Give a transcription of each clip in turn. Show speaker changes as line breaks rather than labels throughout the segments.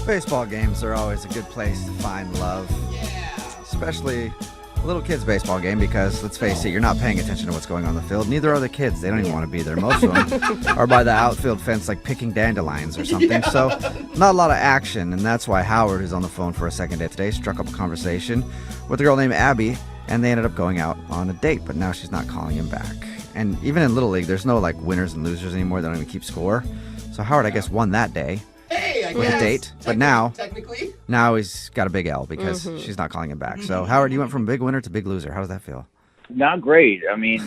Baseball games are always a good place to find love. Especially a little kid's baseball game because, let's face it, you're not paying attention to what's going on the field. Neither are the kids. They don't even want to be there. Most of them are by the outfield fence like picking dandelions or something. So not a lot of action, and that's why Howard, who's on the phone for a second date today, struck up a conversation with a girl named Abby, and they ended up going out on a date, but now she's not calling him back. And even in Little League, there's no like winners and losers anymore. They don't even keep score. So Howard, I guess, won that day.
Hey, I
with
guess.
a date, but now he's got a big L because she's not calling him back. So Howard, you went from big winner to big loser. How does that feel?
Not great. I mean,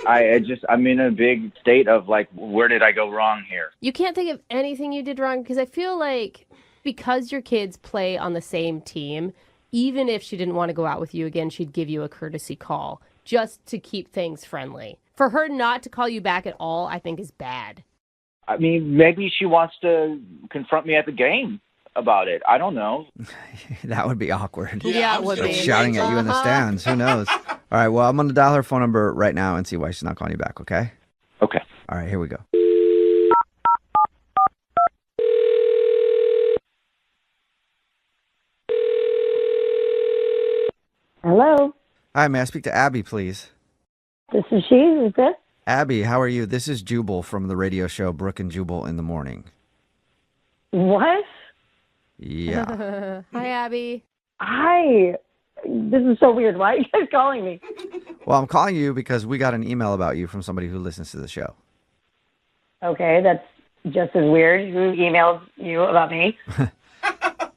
I'm in a big state of like, where did I go wrong here?
You can't think of anything you did wrong because I feel like because your kids play on the same team, even if she didn't want to go out with you again, she'd give you a courtesy call just to keep things friendly. For her not to call you back at all, I think is bad.
I mean, maybe she wants to confront me at the game about it. I don't know.
That would be awkward.
Yeah, it would
Like
be.
shouting at you in the stands. Who knows? All right, well, I'm going to dial her phone number right now and see why she's not calling you back, okay?
Okay.
All right, here we go.
Hello,
Hi, may I speak to Abby, please?
this is she. Who's this?
Abby, how are you? This is Jubal from the radio show Brooke and Jubal in the Morning.
What?
Yeah.
Hi, Abby.
Hi. This is so weird. Why are you guys calling me?
Well, I'm calling you because we got an email about you from somebody who listens to the show.
Okay, that's just as weird. Who emailed you about me?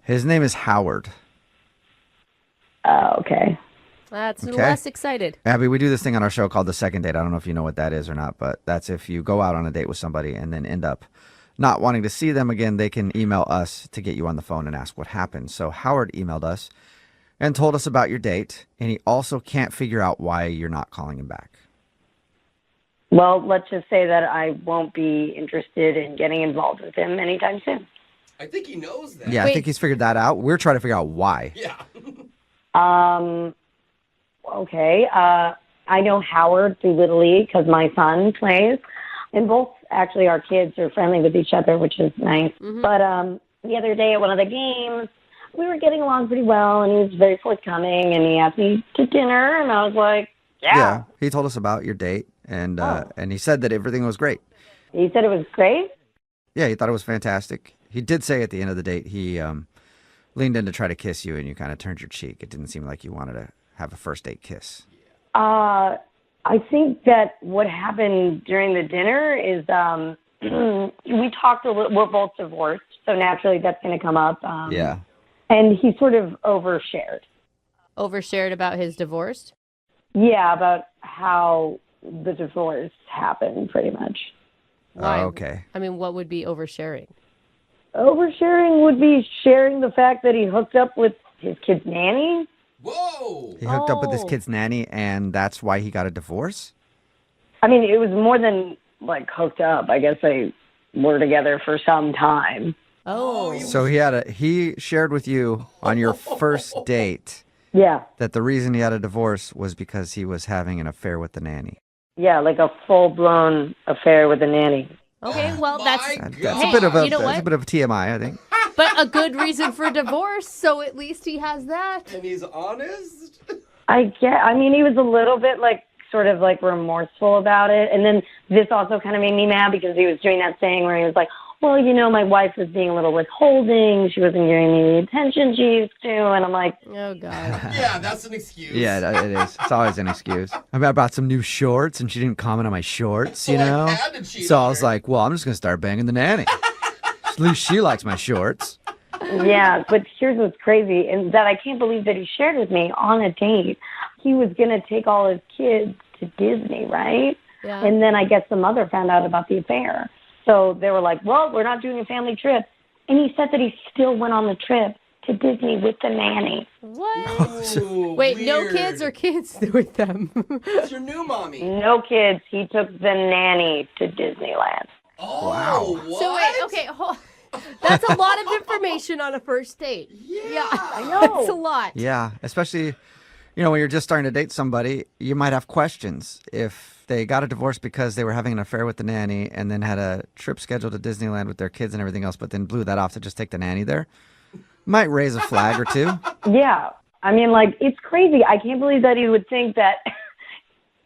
His name is Howard.
Okay.
That's
Okay.
less excited.
Abby, we do this thing on our show called the second date. I don't know if you know what that is or not, but that's if you go out on a date with somebody and then end up not wanting to see them again, they can email us to get you on the phone and ask what happened. So Howard emailed us and told us about your date, and he also can't figure out why you're not calling him back.
Well, let's just say that I won't be interested in getting involved with him anytime soon.
I think he knows that.
Yeah, I
Wait.
think he's figured that out. We're trying to figure out why.
Yeah.
Okay. I know Howard through Little League because my son plays, and both actually our kids are friendly with each other, which is nice. But the other day at one of the games, we were getting along pretty well, and he was very forthcoming, and he asked me to dinner, and I was like, yeah.
He told us about your date, and he said that everything was great.
He said it was great.
Yeah, he thought it was fantastic. He did say at the end of the date he leaned in to try to kiss you, and you kind of turned your cheek. It didn't seem like you wanted to have a first date kiss.
I think that what happened during the dinner is we talked a little. We're both divorced, so naturally that's going to come up.
Yeah.
And he sort of overshared.
Overshared about his divorce?
Yeah, about how the divorce happened, pretty much.
Why?
Okay.
I mean, what would be oversharing?
Oversharing would be sharing the fact that he hooked up with his kid's nanny.
Whoa.
He hooked up with his
Oh.
kid's nanny, and that's why he got a divorce?
I mean, it was more than like hooked up. I guess they were together for some time.
Oh.
So he shared with you on your first date
Yeah,
that the reason he had a divorce was because he was having an affair with the nanny.
yeah, like a full-blown affair with a nanny.
Okay, well, that's
My
That's
Hey,
a bit of a
you know
that's a
what?
bit of a TMI, I think.
but a good reason for divorce, so at least he has that.
And he's honest?
I mean, he was a little bit like sort of like remorseful about it. And then this also kind of made me mad because he was doing that thing where he was like, well, you know, my wife was being a little withholding. She wasn't giving me the attention she used to. And I'm like,
Oh, God.
Yeah, that's an excuse.
Yeah, it is. It's always an excuse. I mean, I bought some new shorts, and she didn't comment on my shorts, you
So I
know?
had to cheat
So
on
I was
her.
like, well, I'm just going to start banging the nanny. At least she likes my shorts.
yeah, but here's what's crazy, and that I can't believe that he shared with me on a date. He was going to take all his kids to Disney, right?
Yeah.
And then I guess the mother found out about the affair. So they were like, well, we're not doing a family trip. And he said that he still went on the trip to Disney with the nanny.
What?
Ooh,
Wait, no
weird.
kids or kids with them?
It's your new mommy.
No kids. He took the nanny to Disneyland.
Oh,
Wow.
what?
So wait, okay, that's a lot of information on a first date.
Yeah.
I know.
That's a lot.
Yeah, especially, You know, when you're just starting to date somebody, you might have questions. If they got a divorce because they were having an affair with the nanny and then had a trip scheduled to Disneyland with their kids and everything else, but then blew that off to just take the nanny there, might raise a flag or two.
Yeah. I mean, like, it's crazy. I can't believe that he would think that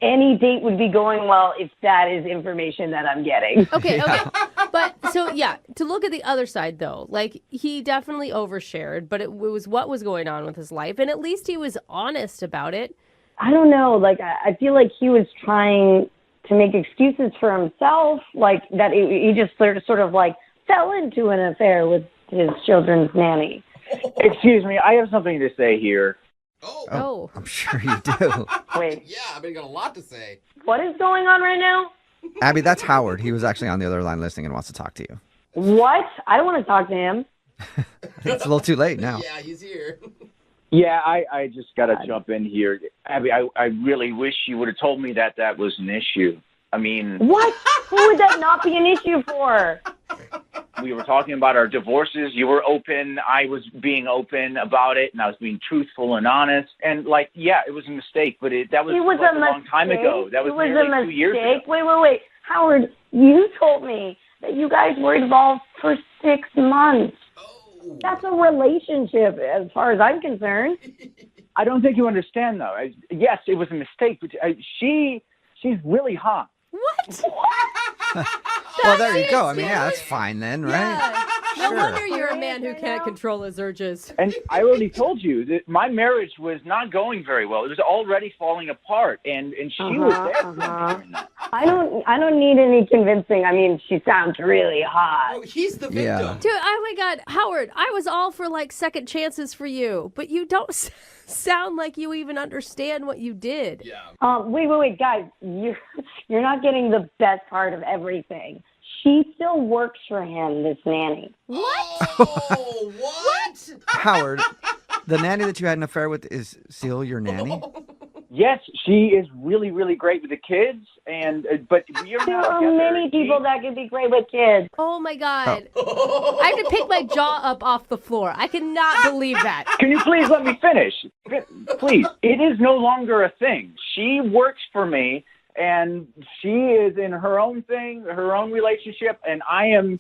any date would be going well if that is information that I'm getting.
Okay. But so, yeah, to look at the other side, though, like, he definitely overshared, but it was what was going on with his life. And at least he was honest about it.
I don't know. Like, I feel like he was trying to make excuses for himself, like that he just sort of like fell into an affair with his children's nanny.
Excuse me, I have something to say here.
Oh.
I'm sure you do.
Wait,
Yeah, I've got a lot to say.
what is going on right now?
Abby, that's Howard. He was actually on the other line listening and wants to talk to you.
What? I don't want to talk to him.
It's a little too late now.
Yeah, he's here.
Yeah, I just got to jump in here. Abby, I really wish you would have told me that was an issue. I mean,
What? Who would that not be an issue for?
we were talking about our divorces. You were open. I was being open about it, and I was being truthful and honest. And, like, yeah, it was a mistake, but that was,
It was
like,
a
a long time ago. That was nearly 2 years ago.
Wait. Howard, you told me that you guys were involved for 6 months.
Oh.
That's a relationship as far as I'm concerned.
I don't think you understand, though. Yes, it was a mistake, but she's really hot.
What?
Well, there you go. I mean, yeah, that's fine then, right?
Yeah. No
Sure.
wonder you're a man who can't control his urges.
And I already told you that my marriage was not going very well. It was already falling apart, and she was there for me during that.
I don't need any convincing. I mean, she sounds really hot.
Oh, he's the victim.
Yeah.
Dude, oh my God, Howard, I was all for like second chances for you, but you don't sound like you even understand what you did.
Yeah.
Wait, guys, you're not getting the best part of everything. She still works for him, this nanny.
What? Oh, what?
Howard, the nanny that you had an affair with is still your nanny?
Yes, she is really, really great with the kids, but you're
There
not
are
together.
many people that could be great with kids.
Oh my God. I have to pick my jaw up off the floor. I cannot believe that.
Can you please let me finish? Please. It is no longer a thing. She works for me, and she is in her own thing, her own relationship, and I am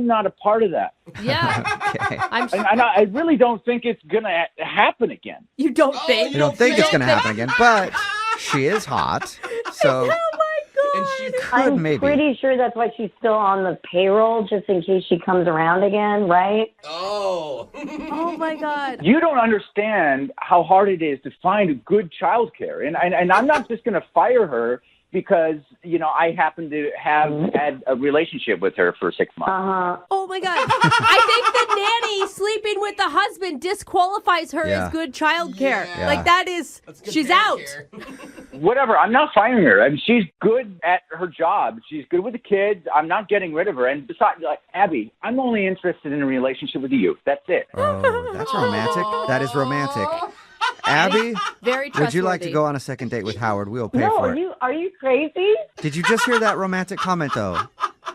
not a part of that.
Yeah.
Okay.
And I really don't think it's going to happen again.
You don't think?
You don't think it's going to happen again, but she is hot, so
And she's
could
I'm
maybe.
pretty sure that's why she's still on the payroll, just in case she comes around again, right?
oh.
Oh my God.
You don't understand how hard it is to find good childcare. And I'm not just going to fire her because, I happen to have had a relationship with her for 6 months.
Oh my God. I think the nanny sleeping with the husband disqualifies her
Yeah.
as good childcare.
Yeah.
Like that is,
That's good
she's
parent
out.
care.
Whatever. I'm not firing her. I mean, she's good at her job. She's good with the kids. I'm not getting rid of her. And besides, like, Abby, I'm only interested in a relationship with you. That's it.
Oh, that's romantic. That is romantic. Abby,
Very trustworthy.
would you like to go on a second date with Howard? We'll pay
No,
for it.
are you crazy?
Did you just hear that romantic comment, though?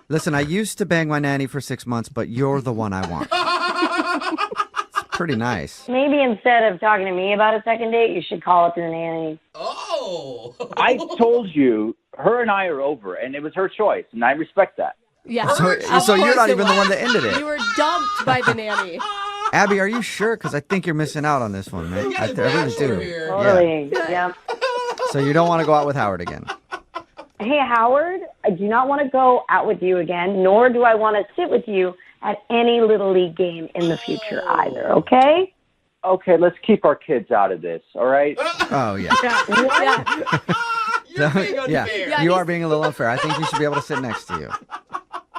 Listen, I used to bang my nanny for 6 months, but you're the one I want. It's pretty nice.
Maybe instead of talking to me about a second date, you should call up your nanny.
Oh.
I told you, her and I are over, and it was her choice, and I respect that.
Yeah.
So
Of
you're
course
not
it
even the
was.
one that ended
You
it.
were dumped by the nanny.
Abby, are you sure? Because I think you're missing out on this one, man.
We got
I
a
really
bachelor
do.
here.
Totally. Yeah.
So you don't want to go out with Howard again?
Hey, Howard, I do not want to go out with you again, nor do I want to sit with you at any Little League game in the future either, okay?
Okay, let's keep our kids out of this, all right?
Oh, yeah.
Yeah.
You're being
Yeah,
unfair.
you are being a little unfair. I think you should be able to sit next to you.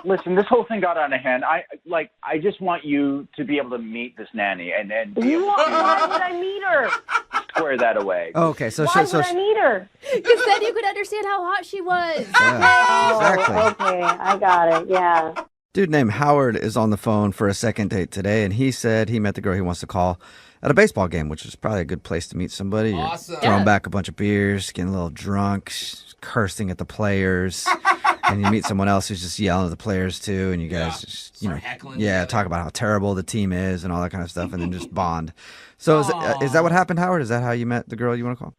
Listen, this whole thing got out of hand. I just want you to be able to meet this nanny and be able
Why would I meet her?
to square that away.
Okay, so
Why would I meet her?
Because then you could understand how hot she was.
yeah, exactly.
Okay, I got it, yeah.
Dude named Howard is on the phone for a second date today, and he said he met the girl he wants to call at a baseball game, which is probably a good place to meet somebody. You're
Awesome.
throwing
Yeah.
back a bunch of beers, getting a little drunk, cursing at the players. and you meet someone else who's just yelling at the players too, and you guys just,
Start heckling
yeah,
together.
talk about how terrible the team is and all that kind of stuff, and then just bond. So is that what happened, Howard? Is that how you met the girl you want to call?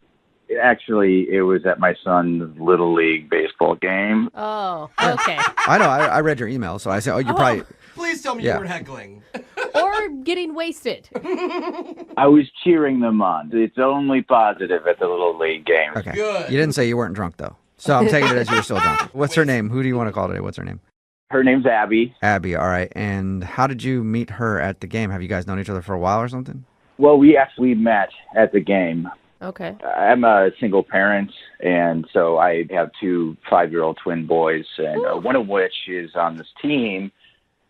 Actually, it was at my son's Little League baseball game.
Oh, okay.
I know. I read your email, so I said, oh, you're probably.
Please tell me
Yeah.
you weren't heckling.
Or getting wasted.
I was cheering them on. It's only positive at the Little League game.
Okay.
Good.
You didn't say you weren't drunk, though. So I'm taking it as you were still drunk. What's her name? Who do you want to call today? What's her name?
Her name's Abby.
Abby. All right. And how did you meet her at the game? Have you guys known each other for a while or something?
Well, we actually met at the game.
Okay.
I'm a single parent, and so I have 2 5-year-old twin boys, and one of which is on this team.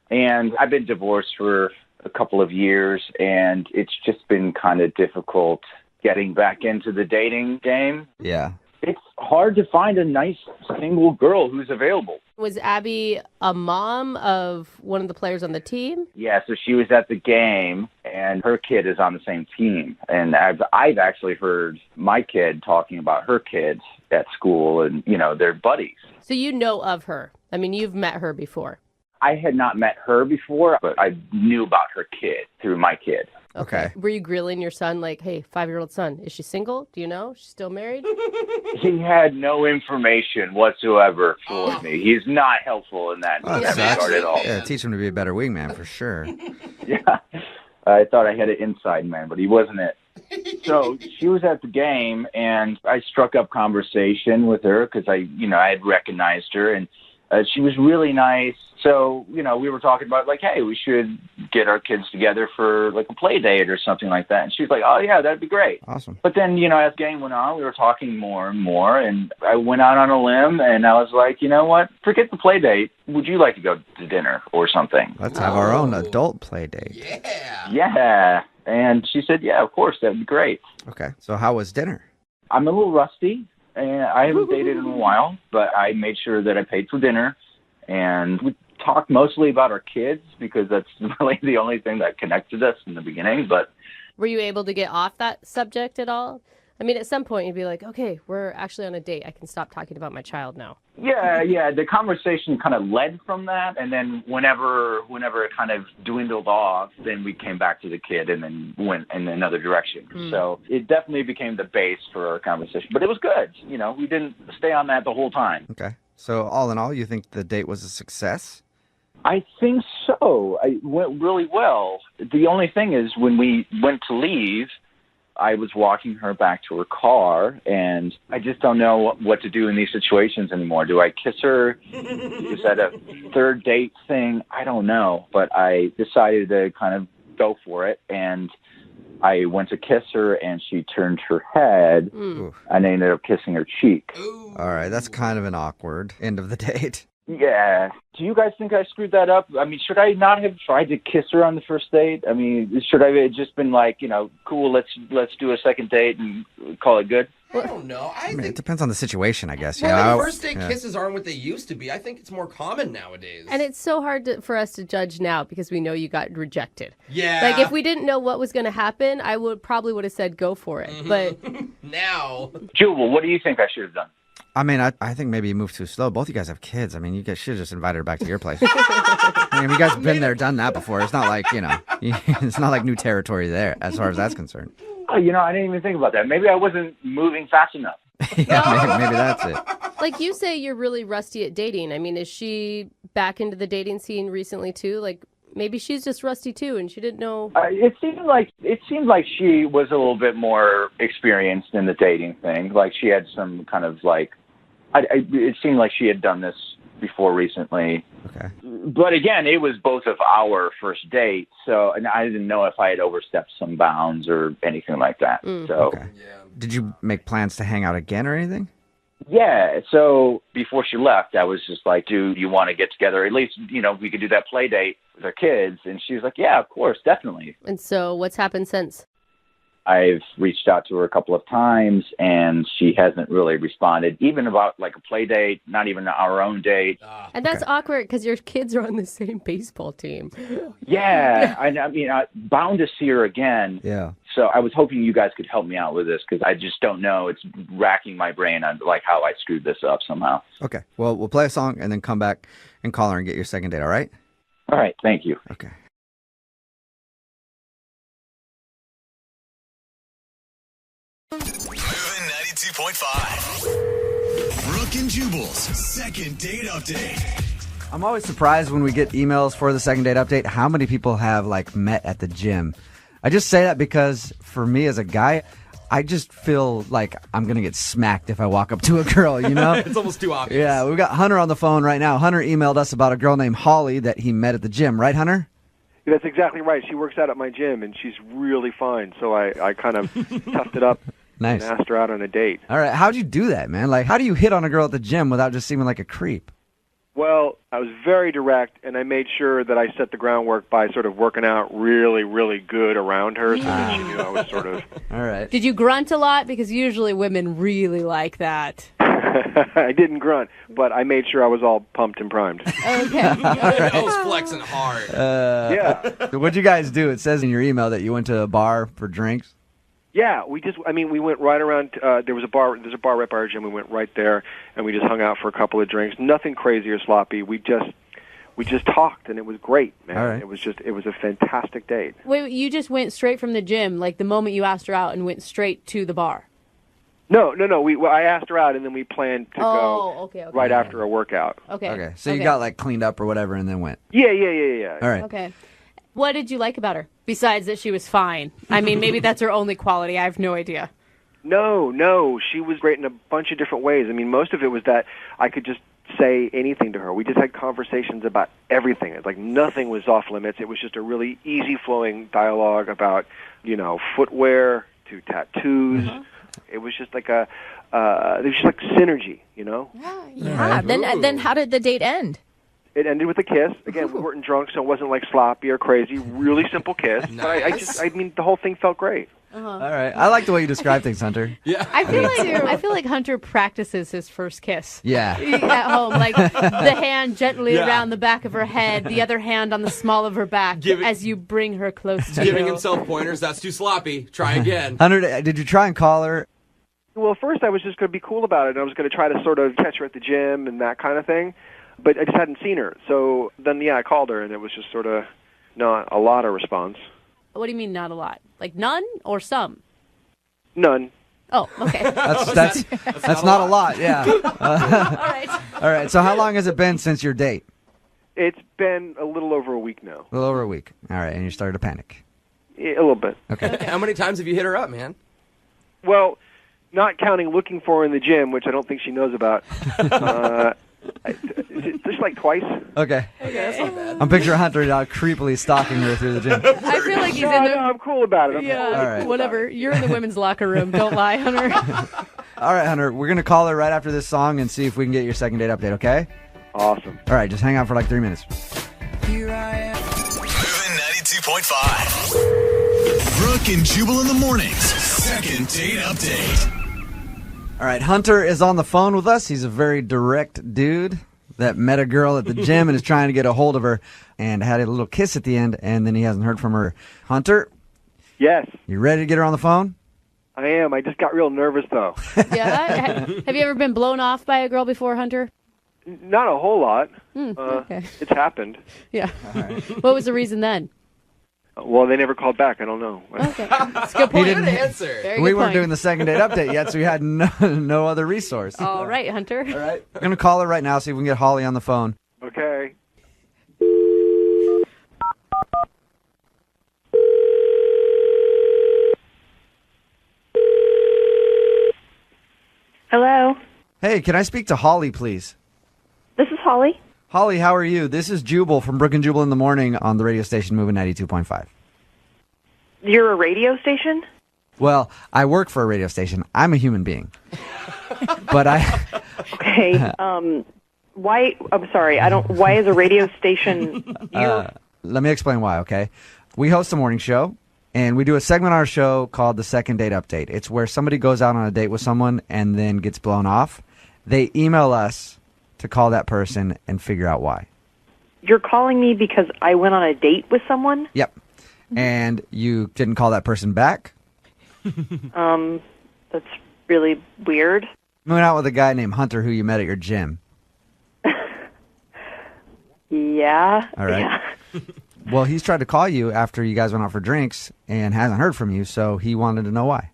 And I've been divorced for a couple of years, and it's just been kind of difficult getting back into the dating game.
Yeah.
It's hard to find a nice single girl who's available.
Was Abby a mom of one of the players on the team?
Yeah, so she was at the game, and her kid is on the same team. And I've actually heard my kid talking about her kids at school, and, you know, they're buddies.
So you know of her. I mean, you've met her before.
I had not met her before, but I knew about her kid through my kid.
Okay.
Were you grilling your son like, hey, 5-year-old son, is she single? Do you know? She's still married?
He had no information whatsoever for me. He's not helpful in that,
Oh,
in
that
that
sucks.
regard at all.
Yeah, teach him to be a better wingman for sure.
Yeah. I thought I had an inside man, but he wasn't it. So she was at the game, and I struck up conversation with her because I had recognized her, and she was really nice. So, we were talking about, like, hey, we should get our kids together for, like, a play date or something like that. And she was like, oh, yeah, that'd be great.
Awesome.
But then, as the game went on, we were talking more and more, and I went out on a limb, and I was like, you know what? Forget the play date. Would you like to go to dinner or something?
Let's have our own adult play date.
Yeah.
Yeah. And she said, yeah, of course, that'd be great.
Okay. So how was dinner?
I'm a little rusty, and I haven't dated in a while, but I made sure that I paid for dinner, and we talked mostly about our kids because that's really the only thing that connected us in the beginning. But
Were you able to get off that subject at all? I mean, at some point you'd be like, okay, we're actually on a date. I can stop talking about my child now.
yeah, the conversation kind of led from that, and then whenever it kind of dwindled off, then we came back to the kid and then went in another direction. So it definitely became the base for our conversation. But it was good. We didn't stay on that the whole time.
Okay. So all in all, you think the date was a success?
I think so. It went really well. The only thing is when we went to leave, I was walking her back to her car, and I just don't know what to do in these situations anymore. Do I kiss her? Is that a third date thing? I don't know. But I decided to kind of go for it, and I went to kiss her, and she turned her head, and I ended up kissing her cheek.
Ooh.
All right. That's kind of an awkward end of the date.
Yeah. Do you guys think I screwed that up? I mean, should I not have tried to kiss her on the first date? I mean, should I have just been like, cool, let's do a second date and call it good?
I don't know.
I mean, it
think
depends on the situation, I guess.
well, like, first date kisses aren't what they used to be. I think it's more common nowadays.
And it's so hard for us to judge now because we know you got rejected.
yeah.
Like, if we didn't know what was going to happen, I probably would have said go for it. But
now.
Jubal, what do you think I should have done?
I mean, I think maybe you moved too slow. Both of you guys have kids. I mean, you guys should have just invited her back to your place. I mean, you guys have been there, done that before. It's not like, it's not like new territory there as far as that's concerned.
Oh, I didn't even think about that. Maybe I wasn't moving fast enough.
Yeah, maybe that's it.
like you say, you're really rusty at dating. I mean, is she back into the dating scene recently too? Like, maybe she's just rusty too, and she didn't know.
It seemed like she was a little bit more experienced in the dating thing. Like she had some kind of like, it seemed like she had done this before recently.
Okay.
But again, it was both of our first date, so and I didn't know if I had overstepped some bounds or anything like that. So
Okay. Did you make plans to hang out again or anything?
yeah, so before she left, I was just like, "Do you want to get together? At least we could do that play date with our kids." And she was like, "Yeah, of course, definitely."
And so, what's happened since?
I've reached out to her a couple of times, and she hasn't really responded, even about like a play date, not even our own date.
And that's awkward because your kids are on the same baseball team.
Yeah, I mean, I'm bound to see her again.
Yeah.
So I was hoping you guys could help me out with this because I just don't know. It's racking my brain on like how I screwed this up somehow.
Okay. Well, we'll play a song and then come back and call her and get your second date, all right?
All right, thank you.
Okay.
Moving 92.5. Brooke and Jubal's second date update.
I'm always surprised when we get emails for the second date update how many people have like met at the gym. I just say that because for me as a guy, I just feel like I'm going to get smacked if I walk up to a girl, you know?
It's almost too obvious.
Yeah, we've got Hunter on the phone right now. Hunter emailed us about a girl named Holly that he met at the gym. Right, Hunter?
That's exactly right. She works out at my gym, and she's really fine. So I kind of toughed it up
Nice.
and asked her out on a date.
All right, how'd you do that, man? Like, how do you hit on a girl at the gym without just seeming like a creep?
Well, I was very direct, and I made sure that I set the groundwork by sort of working out really, really good around her so that she knew I was sort of...
All right.
Did you grunt a lot? Because usually women really like that.
I didn't grunt, but I made sure I was all pumped and primed.
Okay.
I was flexing hard.
Yeah.
What'd you guys do? It says in your email that you went to a bar for drinks.
Yeah, we went right around, there's a bar right by our gym, we went right there, and we just hung out for a couple of drinks. Nothing crazy or sloppy, we just talked, and it was great, man.
All right.
It was a fantastic date.
Wait, you just went straight from the gym, like the moment you asked her out and went straight to the bar?
No, I asked her out, and then we planned to go
okay.
right after a workout.
Okay.
So you got like cleaned up or whatever and then went.
Yeah.
All right.
Okay. What did you like about her, besides that she was fine? I mean, maybe that's her only quality. I have no idea.
No, she was great in a bunch of different ways. I mean, most of it was that I could just say anything to her. We just had conversations about everything. It's like nothing was off limits. It was just a really easy-flowing dialogue about, footwear to tattoos. It was just like it was just like synergy, you know?
Yeah. Then how did the date end?
It ended with a kiss. Again, we weren't drunk, so it wasn't like sloppy or crazy. Really simple kiss.
Nice.
But I mean, the whole thing felt great.
All right. I like the way you describe things, Hunter.
Yeah.
I feel like Hunter practices his first kiss.
Yeah.
At home, like the hand gently around the back of her head, the other hand on the small of her back as you bring her close to
Giving
you.
himself pointers. That's too sloppy. Try again.
Hunter, did you try and call her?
Well, first I was just going to be cool about it, and I was going to try to sort of catch her at the gym and that kind of thing. But I just hadn't seen her. So then, I called her, and it was just sort of not a lot of response.
What do you mean not a lot? Like none or some?
None.
Oh, okay.
That's not a lot, yeah.
All right.
So how long has it been since your date?
It's been a little over a week now.
A little over a week. All right, and you started to panic.
Yeah, a little bit.
Okay.
How many times have you hit her up, man?
Well, not counting looking for her in the gym, which I don't think she knows about. Just like twice.
Okay.
That's not bad.
I'm picturing Hunter now creepily stalking her through the gym.
I feel like he's
No,
in the...
I'm cool about it.
All right.
Whatever. You're in the women's locker room. Don't lie, Hunter.
All right, Hunter, we're going to call her right after this song and see if we can get your second date update, okay?
Awesome.
All right, just hang out for like 3 minutes.
Moving 92.5. Brooke and Jubal in the mornings. Second date update.
All right, Hunter is on the phone with us. He's a very direct dude that met a girl at the gym and is trying to get a hold of her and had a little kiss at the end, and then he hasn't heard from her. Hunter,
Yes,
you ready to get her on the phone?
I am. I just got real nervous, though.
Yeah. Have you ever been blown off by a girl before, Hunter?
Not a whole lot.
Okay.
It's happened.
Yeah. What was the reason then?
Well, they never called back. I don't know.
Okay. That's a good point.
Good answer.
Very
We
good
weren't
point.
doing the second date update yet, so we had no other resource.
All right, Hunter.
All right. We're going to call her right now, see if we can get Holly on the phone.
Okay.
Hello,
Hey, can I speak to Holly, please?
this is Holly.
Holly, how are you? This is Jubal from Brooke and Jubal in the Morning on the radio station Moving 92.5.
You're a radio station?
Well, I work for a radio station. I'm a human being. But
Okay. Why? I'm sorry. I don't. Why is a radio station?
let me explain why, okay? We host a morning show, And we do a segment on our show called the Second Date Update. It's where somebody goes out on a date with someone and then gets blown off. They email us to call that person and figure out why.
You're calling me because I went on a date with someone?
Yep. And you didn't call that person back?
That's really weird.
You went out with a guy named Hunter who you met at your gym.
Yeah.
All right.
Yeah.
Well, he's tried to call you after you guys went out for drinks and hasn't heard from you, so he wanted to know why.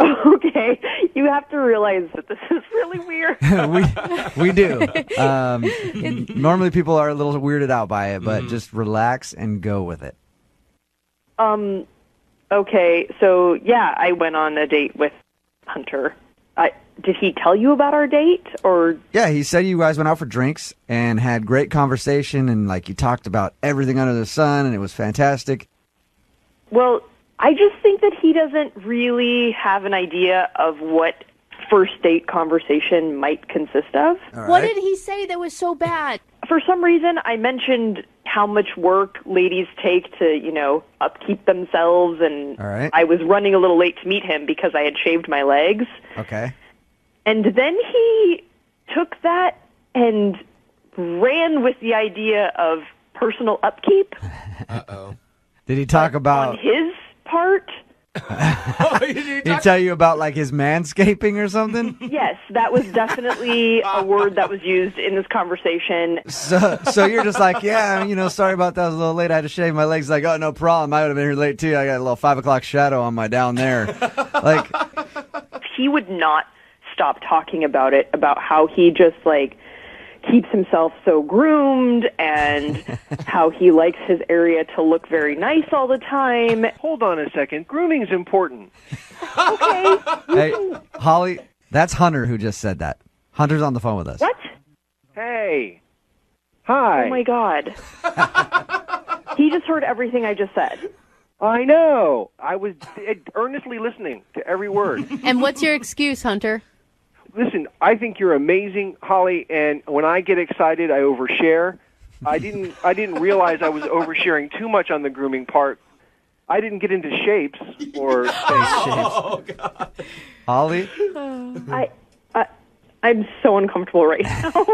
Okay. You have to realize that this is really weird.
we do. Normally people are a little weirded out by it, but just relax and go with it.
Okay. So, yeah, I went on a date with Hunter. Did he tell you about our date, or?
Yeah, he said you guys went out for drinks and had great conversation, and like you talked about everything under the sun, and it was fantastic.
Well, I just think that he doesn't really have an idea of what first date conversation might consist of.
All
What
right.
did he say that was so bad?
For some reason, I mentioned how much work ladies take to, upkeep themselves, and
All right.
I was running a little late to meet him because I had shaved my legs.
Okay.
And then he took that and ran with the idea of personal upkeep
Uh-oh.
Did he talk about?
on his part.
Did he tell you about like his manscaping or something?
Yes, that was definitely a word that was used in this conversation.
So you're just like, yeah, sorry about that. I was a little late. I had to shave my legs. Like, oh, no problem. I would have been here late too. I got a little 5 o'clock shadow on my down there. Like,
He would not stop talking about it, about how he just keeps himself so groomed and how he likes his area to look very nice all the time.
Hold on a second. Grooming's important.
Okay.
hey, Holly, that's Hunter who just said that. Hunter's on the phone with us.
What?
Hey. Hi.
Oh my God. He just heard everything I just said.
I know. I was earnestly listening to every word.
And what's your excuse, Hunter?
Listen, I think you're amazing, Holly, and when I get excited, I overshare. I didn't realize I was oversharing too much on the grooming part. I didn't get into shapes or
Oh, God.
Holly,
I'm so uncomfortable right now.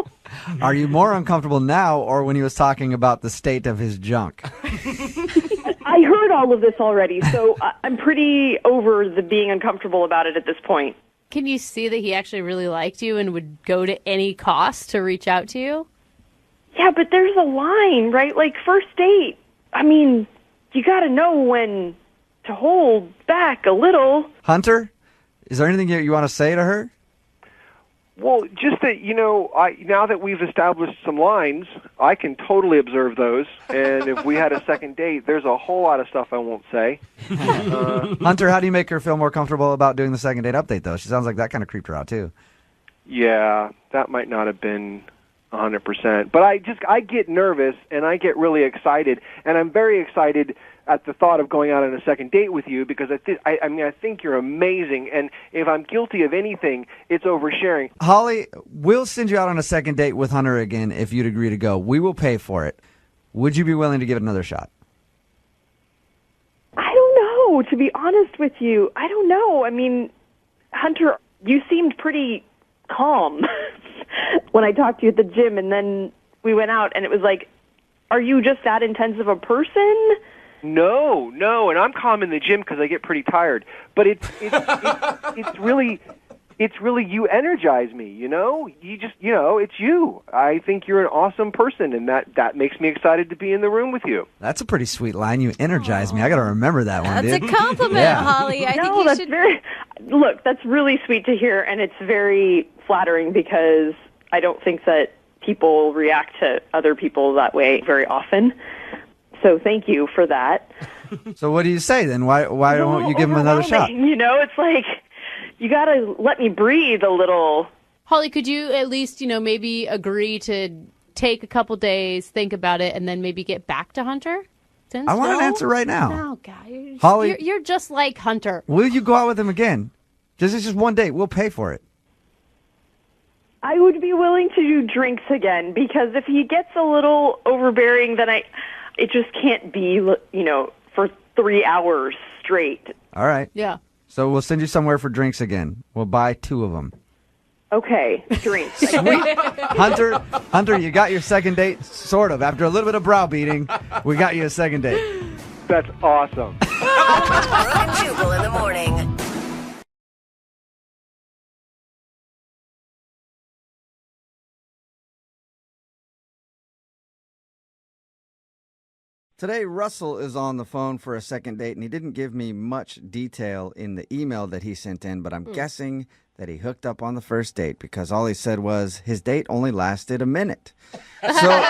are you more uncomfortable now or when he was talking about the state of his junk?
I heard all of this already, so I'm pretty over the being uncomfortable about it at this point.
Can you see that he actually really liked you and would go to any cost to reach out to you?
Yeah, but there's a line, right? Like, first date. I mean, you got to know when to hold back a little.
Hunter, is there anything you want to say to her?
Well, just that, now that we've established some lines, I can totally observe those. And if we had a second date, there's a whole lot of stuff I won't say.
Hunter, how do you make her feel more comfortable about doing the second date update, though? She sounds like that kind of creeped her out, too.
Yeah, that might not have been 100%. But I get nervous, and I get really excited. And I'm very excited at the thought of going out on a second date with you because I think you're amazing. And if I'm guilty of anything, it's oversharing.
Holly, we'll send you out on a second date with Hunter again if you'd agree to go. We will pay for it. Would you be willing to give it another shot?
I don't know, to be honest with you. I don't know. I mean, Hunter, you seemed pretty calm when I talked to you at the gym, and then we went out, and it was like, are you just that intense of a person?
No, and I'm calm in the gym because I get pretty tired. But it's really you energize me. You just it's you. I think you're an awesome person, and that makes me excited to be in the room with you.
That's a pretty sweet line. You energize me. I got to remember that one.
That's
dude.
a compliment,
Yeah.
Holly. I think
No,
you
that's
should.
look, that's really sweet to hear, and it's very flattering because I don't think that people react to other people that way very often. So thank you for that.
So what do you say then? Why don't you give him another shot?
It's like you got to let me breathe a little.
Holly, could you at least, maybe agree to take a couple days, think about it, and then maybe get back to Hunter?
I want an answer right now.
No, God.
Holly-
You're just like Hunter.
Will you go out with him again? This is just one date. We'll pay for it.
I would be willing to do drinks again because if he gets a little overbearing, then it just can't be, for 3 hours straight.
All right.
Yeah.
So we'll send you somewhere for drinks again. We'll buy 2 of them.
Okay, drinks.
Sweet. Hunter, you got your second date, sort of. After a little bit of browbeating, we got you a second date.
That's awesome.
Brooke and Jubal in the morning.
Today, Russell is on the phone for a second date, and he didn't give me much detail in the email that he sent in, but I'm guessing that he hooked up on the first date because all he said was his date only lasted a minute. So,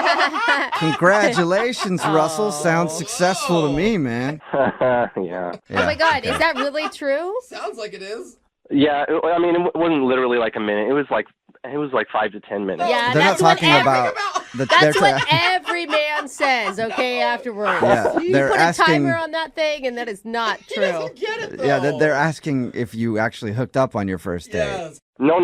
congratulations, Russell. Sounds successful to me, man.
Yeah.
Oh my God, is that really true?
Sounds like it is.
Yeah, I mean, it wasn't literally like a minute. It was like 5 to 10 minutes.
Yeah,
They're not
that's what
talking about
That's what every man says, okay, afterwards.
Yeah,
You
they're
put
asking-
a timer on that thing, and that is not true.
Yeah, they're asking if you actually hooked up on your first date.
No.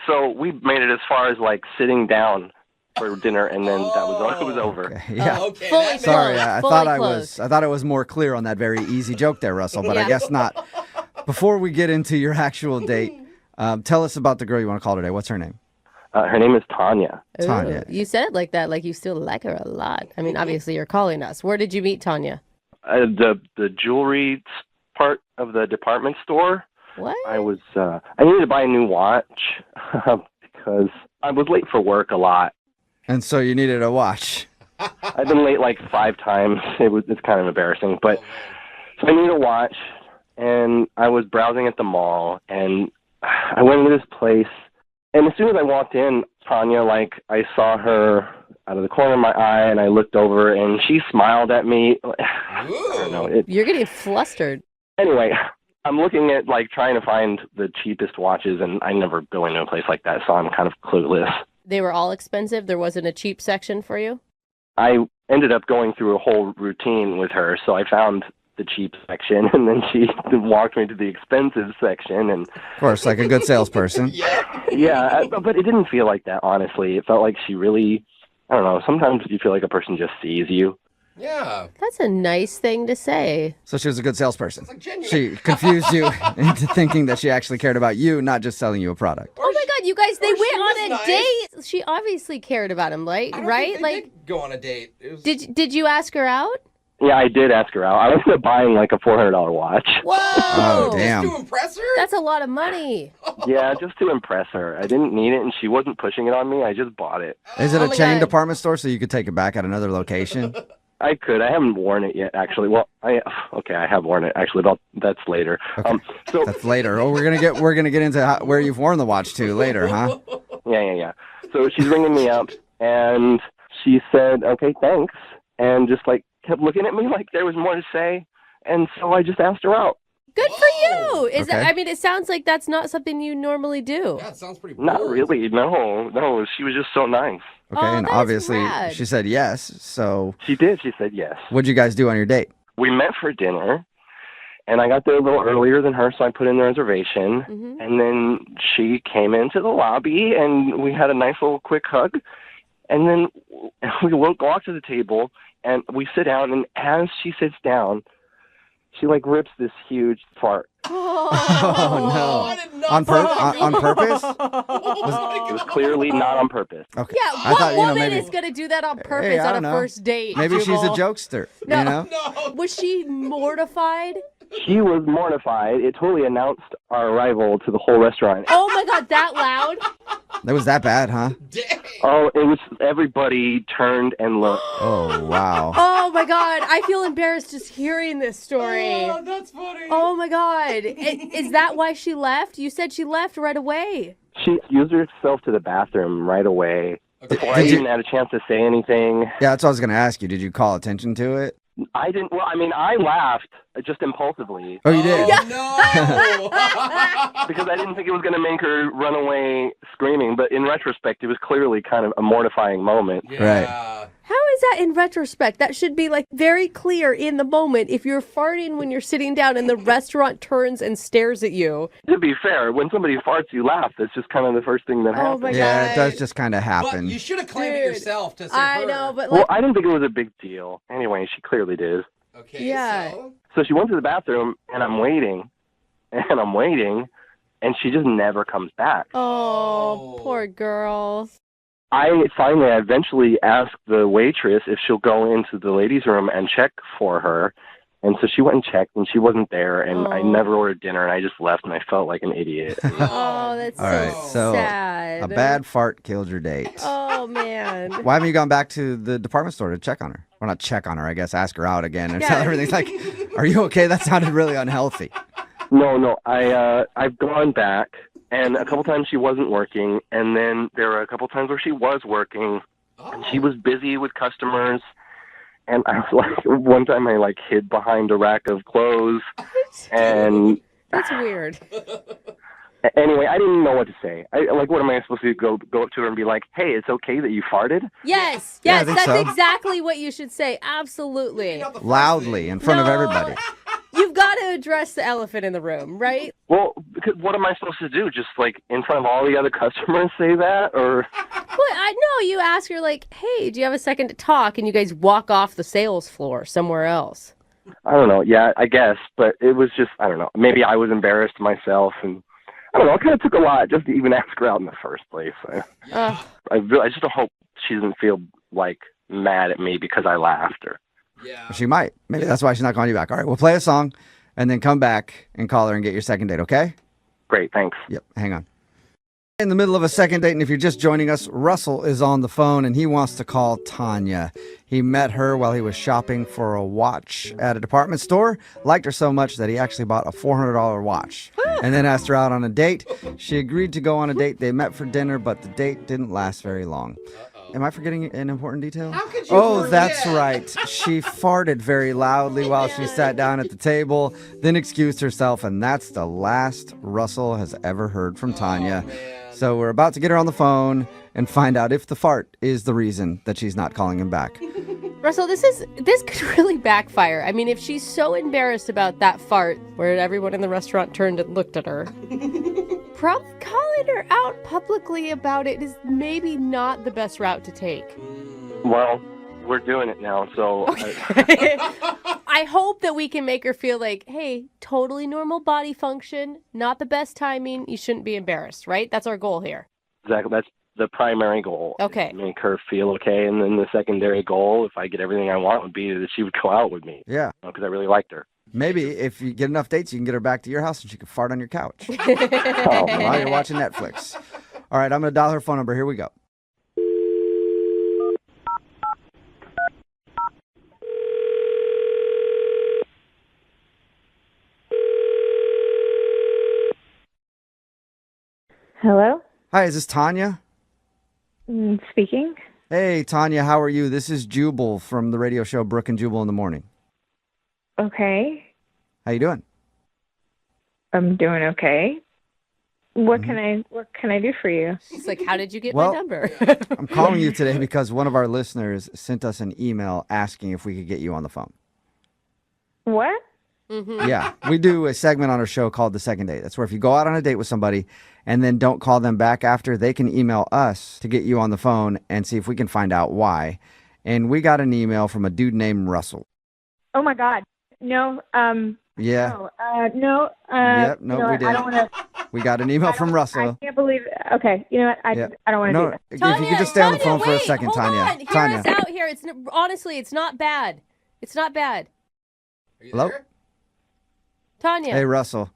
So we made it as far as like sitting down for dinner, and then that was over.
Yeah.
Okay.
Fully
Sorry,
closed,
I
fully
thought
closed.
I thought it was more clear on that very easy joke there, Russell, but I
Yeah.
guess not. Before we get into your actual date, tell us about the girl you want to call today. What's her name?
Her name is Tanya.
Tanya.
Ooh, you said it like that, like you still like her a lot. I mean, obviously you're calling us. Where did you meet Tanya?
The jewelry part of the department store.
What?
I needed to buy a new watch because I was late for work a lot.
And so you needed a watch.
I've been late like 5 times. It's kind of embarrassing, but so I needed a watch, and I was browsing at the mall, and I went into this place, and as soon as I walked in, Tanya, like I saw her out of the corner of my eye, and I looked over, and she smiled at me. I don't know.
You're getting flustered.
Anyway, I'm looking at like trying to find the cheapest watches, and I never go into a place like that, so I'm kind of clueless.
They were all expensive? There wasn't a cheap section for you?
I ended up going through a whole routine with her, so I found the cheap section, and then she walked me to the expensive section, and
Of course, like a good salesperson.
yeah, but it didn't feel like that, honestly. It felt like she really, I don't know, sometimes you feel like a person just sees you.
Yeah.
That's a nice thing to say.
So she was a good salesperson.
Like genuine.
She confused you into thinking that she actually cared about you, not just selling you a product.
Oh my God, you guys, they
Or she
went
was
on a
nice.
date. She obviously cared about him,
I don't
right?
think they
Like,
did go on a date. It was...
did you ask her out?
Yeah, I did ask her out. I ended up buying like a $400 watch.
Whoa!
Oh, damn.
Just to impress her?
That's a lot of money.
Yeah, just to impress her. I didn't need it, and she wasn't pushing it on me. I just bought it.
Is it
Oh
a
my
chain
God.
department store so you could take it back at another location?
I could. I haven't worn it yet, actually. Well, I have worn it actually. That's later.
Okay.
So
That's later. Oh, we're gonna get into where you've worn the watch to later, huh?
yeah. So she's ringing me up, and she said, "Okay, thanks," and just like kept looking at me like there was more to say, and so I just asked her out.
Good for you. Is that?
Okay.
I mean, it sounds like that's not something you normally do.
Yeah, it sounds pretty
Not
bold.
really. No. She was just so nice.
Okay,
Oh,
and
that's
obviously
rad.
she said yes. So
She did. She said yes.
what'd you guys do on your date?
We met for dinner, and I got there a little earlier than her, so I put in the reservation.
Mhm.
And then she came into the lobby, and we had a nice little quick hug. And then we walk to the table, and we sit down, and as she sits down, she like rips this huge fart.
Oh no! On purpose?
It was clearly not on purpose.
Okay.
Yeah,
I
what
thought
woman
maybe
is going to do that on purpose
Hey, I
on a
don't know.
first date?
maybe she's a
Jubal?
jokester.
No.
You know?
Was she mortified?
She was mortified. It totally announced our arrival to the whole restaurant.
Oh my God, that loud?
That was that bad, huh?
Oh, it was, everybody turned and looked.
Oh wow.
Oh my God, I feel embarrassed just hearing this story.
Oh, that's funny.
Oh my God. Is that why she left? You said she left right away.
She excused herself to the bathroom right away. Before I
Did you-
even had a chance to say anything.
Yeah, that's what I was gonna ask you. Did you call attention to it?
I didn't, well, I mean, I laughed just impulsively
Oh, you did.
No.
because I didn't think it was going to make her run away screaming. But in retrospect, it was clearly kind of a mortifying moment.
Yeah.
How is that in retrospect? That should be like very clear in the moment if you're farting when you're sitting down and the restaurant turns and stares at you.
To be fair, when somebody farts, you laugh. That's just kind of the first thing that happens.
my
Yeah,
God.
it does just kind of
But
happen.
you should have claimed it
Dude,
yourself to say
I
her.
know, but
Well,
like,
I didn't think it was a big deal. Anyway, she clearly did.
Okay,
Yeah.
So she went to the bathroom, and I'm waiting, and she just never comes back.
Oh, poor girl.
I eventually asked the waitress if she'll go into the ladies' room and check for her. And so she went and checked, and she wasn't there, and I never ordered dinner, and I just left, and I felt like an idiot.
Oh, that's
All right, so
sad.
a bad fart killed your date.
Oh, man.
Why haven't you gone back to the department store to check on her? Well, not check on her, I guess. Ask her out again and tell her everything's like, are you okay? That sounded really unhealthy.
No, I've gone back, and a couple times she wasn't working, and then there were a couple times where she was working, and she was busy with customers. And I was like, one time I hid behind a rack of clothes, and
that's weird.
Anyway, I didn't know what to say. What am I supposed to do? Go up to her and be like, "Hey, it's okay that you farted?"
Yes,
Yeah, I think
that's
so.
exactly what you should say. Absolutely.
Loudly in front of everybody.
You've got to address the elephant in the room, right?
Well, because what am I supposed to do? Just in front of all the other customers say that, or?
Well, I know you ask her hey, do you have a second to talk? And you guys walk off the sales floor somewhere else.
I don't know. Yeah, I guess, but it was just I don't know. Maybe I was embarrassed myself, and I don't know. It kind of took a lot just to even ask her out in the first place. I just don't hope she doesn't feel mad at me because I laughed or.
Yeah.
She might. Maybe that's why she's not calling you back. All right, we'll play a song and then come back and call her and get your second date, okay?
Great, thanks.
Yep, hang on. In the middle of a second date, and if you're just joining us, Russell is on the phone and he wants to call Tanya. He met her while he was shopping for a watch at a department store, liked her so much that he actually bought a $400 watch and then asked her out on a date. She agreed to go on a date. They met for dinner, but the date didn't last very long. Am I forgetting an important detail?
How could you forget?
That's right. She farted very loudly while she sat down at the table, then excused herself, and that's the last Russell has ever heard from Tanya. So we're about to get her on the phone and find out if the fart is the reason that she's not calling him back.
Russell, this could really backfire. I mean, if she's so embarrassed about that fart where everyone in the restaurant turned and looked at her, probably calling her out publicly about it is maybe not the best route to take.
Well, we're doing it now, so...
Okay. I hope that we can make her feel hey, totally normal body function, not the best timing, you shouldn't be embarrassed, right? That's our goal here.
Exactly, that's the primary goal.
Okay.
Make her feel okay, and then the secondary goal, if I get everything I want, would be that she would go out with me.
Yeah.
Because I really liked her.
Maybe if you get enough dates, you can get her back to your house and she can fart on your couch while you're watching Netflix. All right, I'm going to dial her phone number. Here we go.
Hello?
Hi, is this Tanya?
Speaking.
Hey, Tanya, how are you? This is Jubal from the radio show Brooke and Jubal in the Morning.
Okay.
How you doing?
I'm doing okay. What can I do for you?
She's how did you get my number?
I'm calling you today because one of our listeners sent us an email asking if we could get you on the phone.
What?
Mm-hmm.
Yeah, we do a segment on our show called The Second Date. That's where if you go out on a date with somebody and then don't call them back after, they can email us to get you on the phone and see if we can find out why. And we got an email from a dude named Russell.
Oh my God. No.
Yeah.
No.
Yep. No, we
I
did.
don't want to.
We got an email from Russell.
I can't believe it. Okay. You know what? I don't want to do this.
If you could just stay on the phone for a second,
hold
Tanya.
On. Hear us out here. Honestly, it's not bad. It's not bad.
Are you
Hello?
there?
Tanya.
Hey, Russell.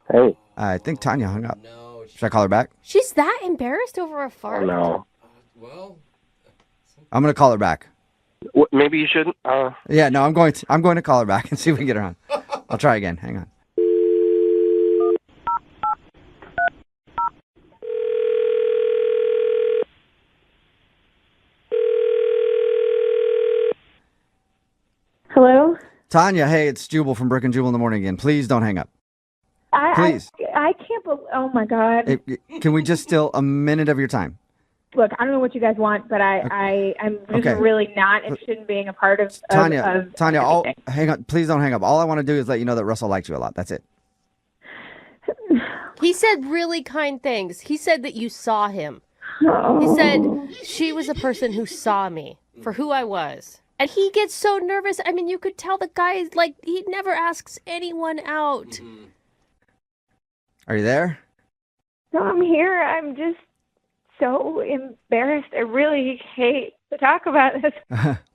Hey.
I think Tanya hung up.
No.
Should I call her back?
She's that embarrassed over a fart?
Oh, no.
Well.
I'm going to call her back.
Maybe you shouldn't.
Yeah, no, I'm going to call her back and see if we can get her on. I'll try again. Hang on.
Hello?
Tanya, hey, it's Jubal from Brooke and Jubal in the Morning again. Please don't hang up. Please.
I can't believe. Oh my God.
Can we just steal a minute of your time?
Look, I don't know what you guys want, but I'm just really not interested in being a part of
Tanya,
everything.
hang on. Please don't hang up. All I want to do is let you know that Russell liked you a lot. That's it.
He said really kind things. He said that you saw him.
Oh.
He said she was a person who saw me for who I was. And he gets so nervous. I mean, you could tell the guy, like, he never asks anyone out.
Mm-hmm.
Are you there?
No, I'm here. I'm just so embarrassed. I really hate to talk about this.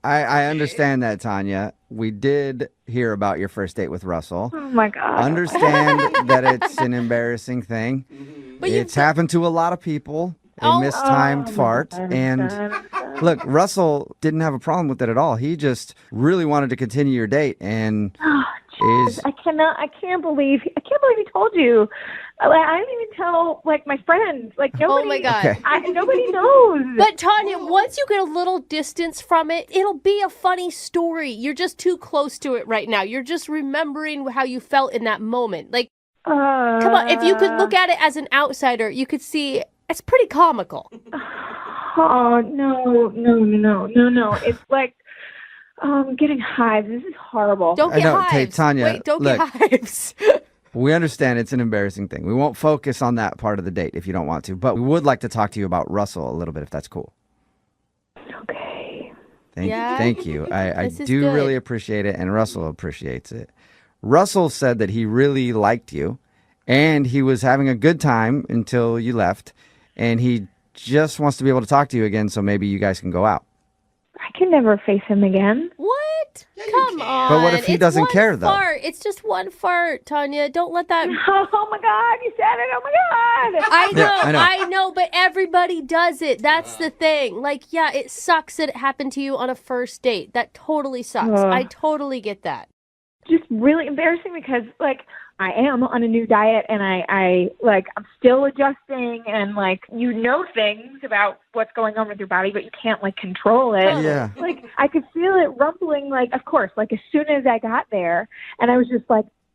I understand that, Tanya. We did hear about your first date with Russell.
Oh, my God.
Understand that it's an embarrassing thing.
But
It's happened to a lot of people. A mistimed fart. And look, Russell didn't have a problem with it at all. He just really wanted to continue your date and
I can't believe he told you. I didn't even tell my friends. Nobody.
Oh my God.
Okay.
Nobody knows.
But Tanya, once you get a little distance from it, it'll be a funny story. You're just too close to it right now. You're just remembering how you felt in that moment. Come on, if you could look at it as an outsider, you could see it's pretty comical.
Oh, no. It's I'm getting hives. This is horrible.
Don't get hives.
Hey, Tanya,
Wait, don't
look,
get hives.
We understand it's an embarrassing thing. We won't focus on that part of the date if you don't want to, but we would like to talk to you about Russell a little bit if that's cool.
Okay.
Thank you. I
This is
do
good.
really appreciate it, and Russell appreciates it. Russell said that he really liked you, and he was having a good time until you left, and he just wants to be able to talk to you again, so maybe you guys can go out.
I can never face him again.
What? Come on.
But what if he
It's
doesn't
one
care, though?
Fart. It's just one fart, Tanya. Don't let that...
Oh, my God. You said it. Oh, my God.
I know,
Yeah, I know.
but everybody does it. That's the thing. It sucks that it happened to you on a first date. That totally sucks. I totally get that.
Just really embarrassing because I am on a new diet and I'm still adjusting and things about what's going on with your body, but you can't control it.
Yeah.
I could feel it rumbling, of course, as soon as I got there, and I was just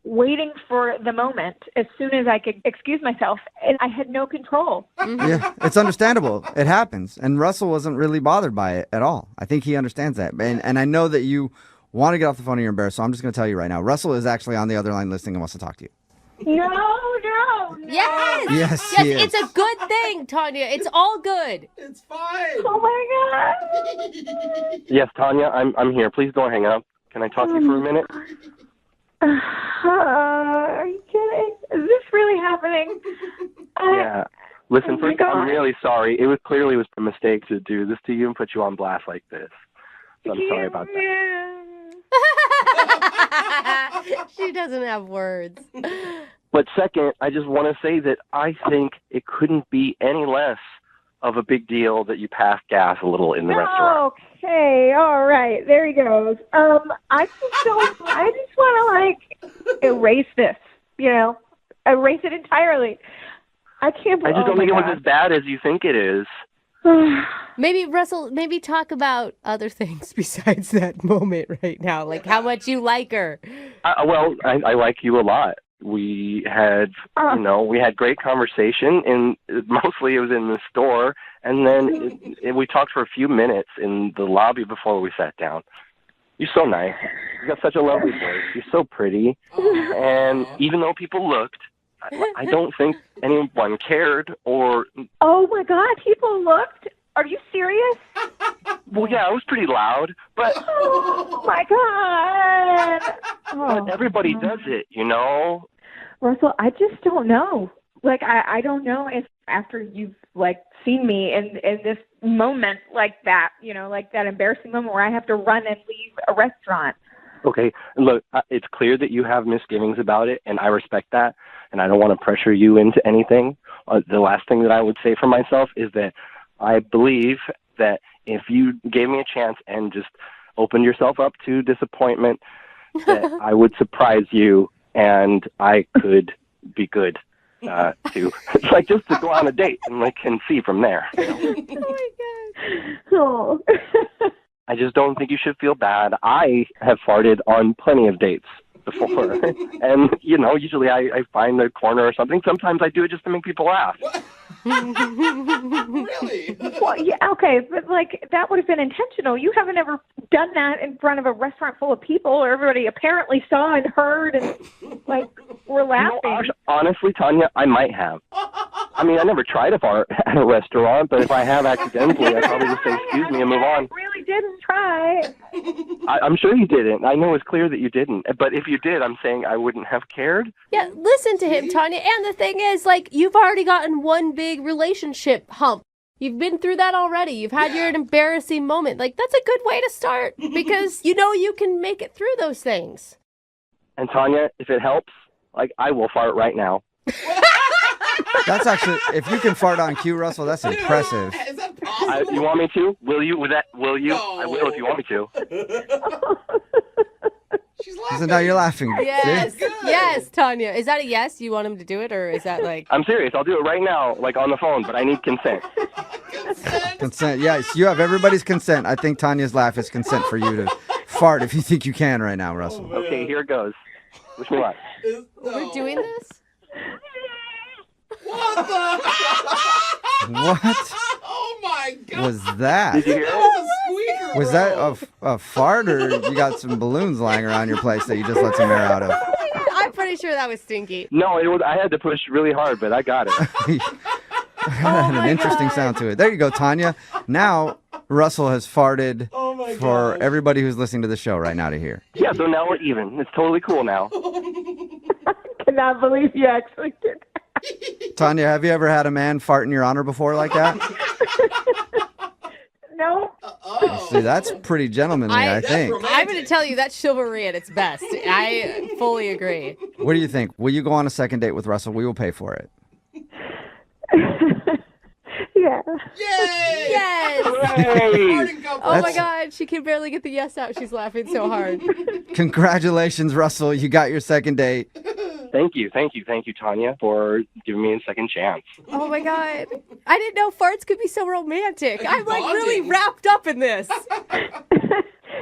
waiting for the moment as soon as I could excuse myself, and I had no control.
Yeah, it's understandable. It happens. And Russell wasn't really bothered by it at all. I think he understands that. And I know that you want to get off the phone and you're embarrassed, so I'm just going to tell you right now. Russell is actually on the other line listening and wants to talk to you.
No.
Yes.
Yes, he is.
It's a good thing, Tanya. It's all good.
It's fine.
Oh, my God.
Yes, Tanya, I'm here. Please don't hang up. Can I talk to you for a minute?
Are you kidding? Is this really happening?
Yeah. Listen,
Oh my
first,
God.
I'm really sorry. It was clearly a mistake to do this to you and put you on blast like this. So I'm sorry about that.
She doesn't have words.
But second, I just want to say that I think it couldn't be any less of a big deal that you passed gas a little in the restaurant.
Okay, all right, there he goes. I just want to erase this. Erase it entirely. I can't
I
believe.
just don't think it was as bad as you think it is.
Maybe, Russell, talk about other things besides that moment right now, how much you like her.
I like you a lot. We had, we had great conversation, and mostly it was in the store, and then we talked for a few minutes in the lobby before we sat down. You're so nice. You got such a lovely voice. You're so pretty, and even though people looked, I don't think anyone cared or...
Oh, my God, people looked? Are you serious?
Well, yeah, it was pretty loud, but...
Oh, my God.
But everybody does it,
Russell, I just don't know. I don't know if after you've, seen me in this moment like that, that embarrassing moment where I have to run and leave a restaurant.
Okay, look, it's clear that you have misgivings about it, and I respect that, and I don't want to pressure you into anything. The last thing that I would say for myself is that I believe that if you gave me a chance and just opened yourself up to disappointment, that I would surprise you, and I could be good to, just to go on a date and see from there.
Oh, my God. Oh.
I just don't think you should feel bad. I have farted on plenty of dates before. And, usually I find a corner or something. Sometimes I do it just to make people laugh.
Really?
Well, yeah, okay, but that would have been intentional. You haven't ever done that in front of a restaurant full of people where everybody apparently saw and heard and, were laughing.
Honestly, Tanya, I might have. I mean, I never tried to fart at a restaurant, but if I have accidentally, I'd probably just say, excuse me, and move on.
I really didn't try.
I'm sure you didn't. I know it's clear that you didn't. But if you did, I'm saying I wouldn't have cared.
Yeah, listen to him, Tanya. And the thing is, like, you've already gotten one big relationship hump. You've been through that already. You've had your embarrassing moment. Like, that's a good way to start because you know you can make it through those things.
And Tanya, if it helps, like, I will fart right now.
That's actually, if you can fart on cue, Russell, that's impressive.
Is that possible?
You want me to? Will you? Will you?
No.
I will if you want me to.
She's laughing.
So now you're laughing.
Yes,
See?
yes, Tanya. Is that a yes? You want him to do it, or is that like...
I'm serious. I'll do it right now, like on the phone, but I need consent.
Consent. Yes, you have everybody's consent. I think Tanya's laugh is consent for you to fart if you think you can right now, Russell.
Okay, here it goes. Wish me luck.
We're doing this?
What the?
What
Oh my God.
was that?
Did you hear
That
it?
was a squeaker,
Was that a fart, or you got some balloons lying around your place that you just let some air out of?
I'm pretty sure that was stinky.
No, it was. I had to push really hard, but I got it.
That had an interesting sound to it. There you go, Tanya. Now Russell has farted for everybody who's listening to the show right now to hear.
Yeah, so now we're even. It's totally cool now.
I cannot believe you actually did that.
Tanya, have you ever had a man fart in your honor before like that?
No.
See, that's pretty gentlemanly, I think.
I'm going to tell you, that's chivalry at its best. I fully agree.
What do you think? Will you go on a second date with Russell? We will pay for it.
Yeah.
Yay!
Yes!
Farting couple.
Oh my God, she can barely get the yes out. She's laughing so hard.
Congratulations, Russell. You got your second date.
Thank you, Tanya, for giving me a second chance.
Oh my God. I didn't know farts could be so romantic.
Like
I'm like
bonding.
really wrapped up in this.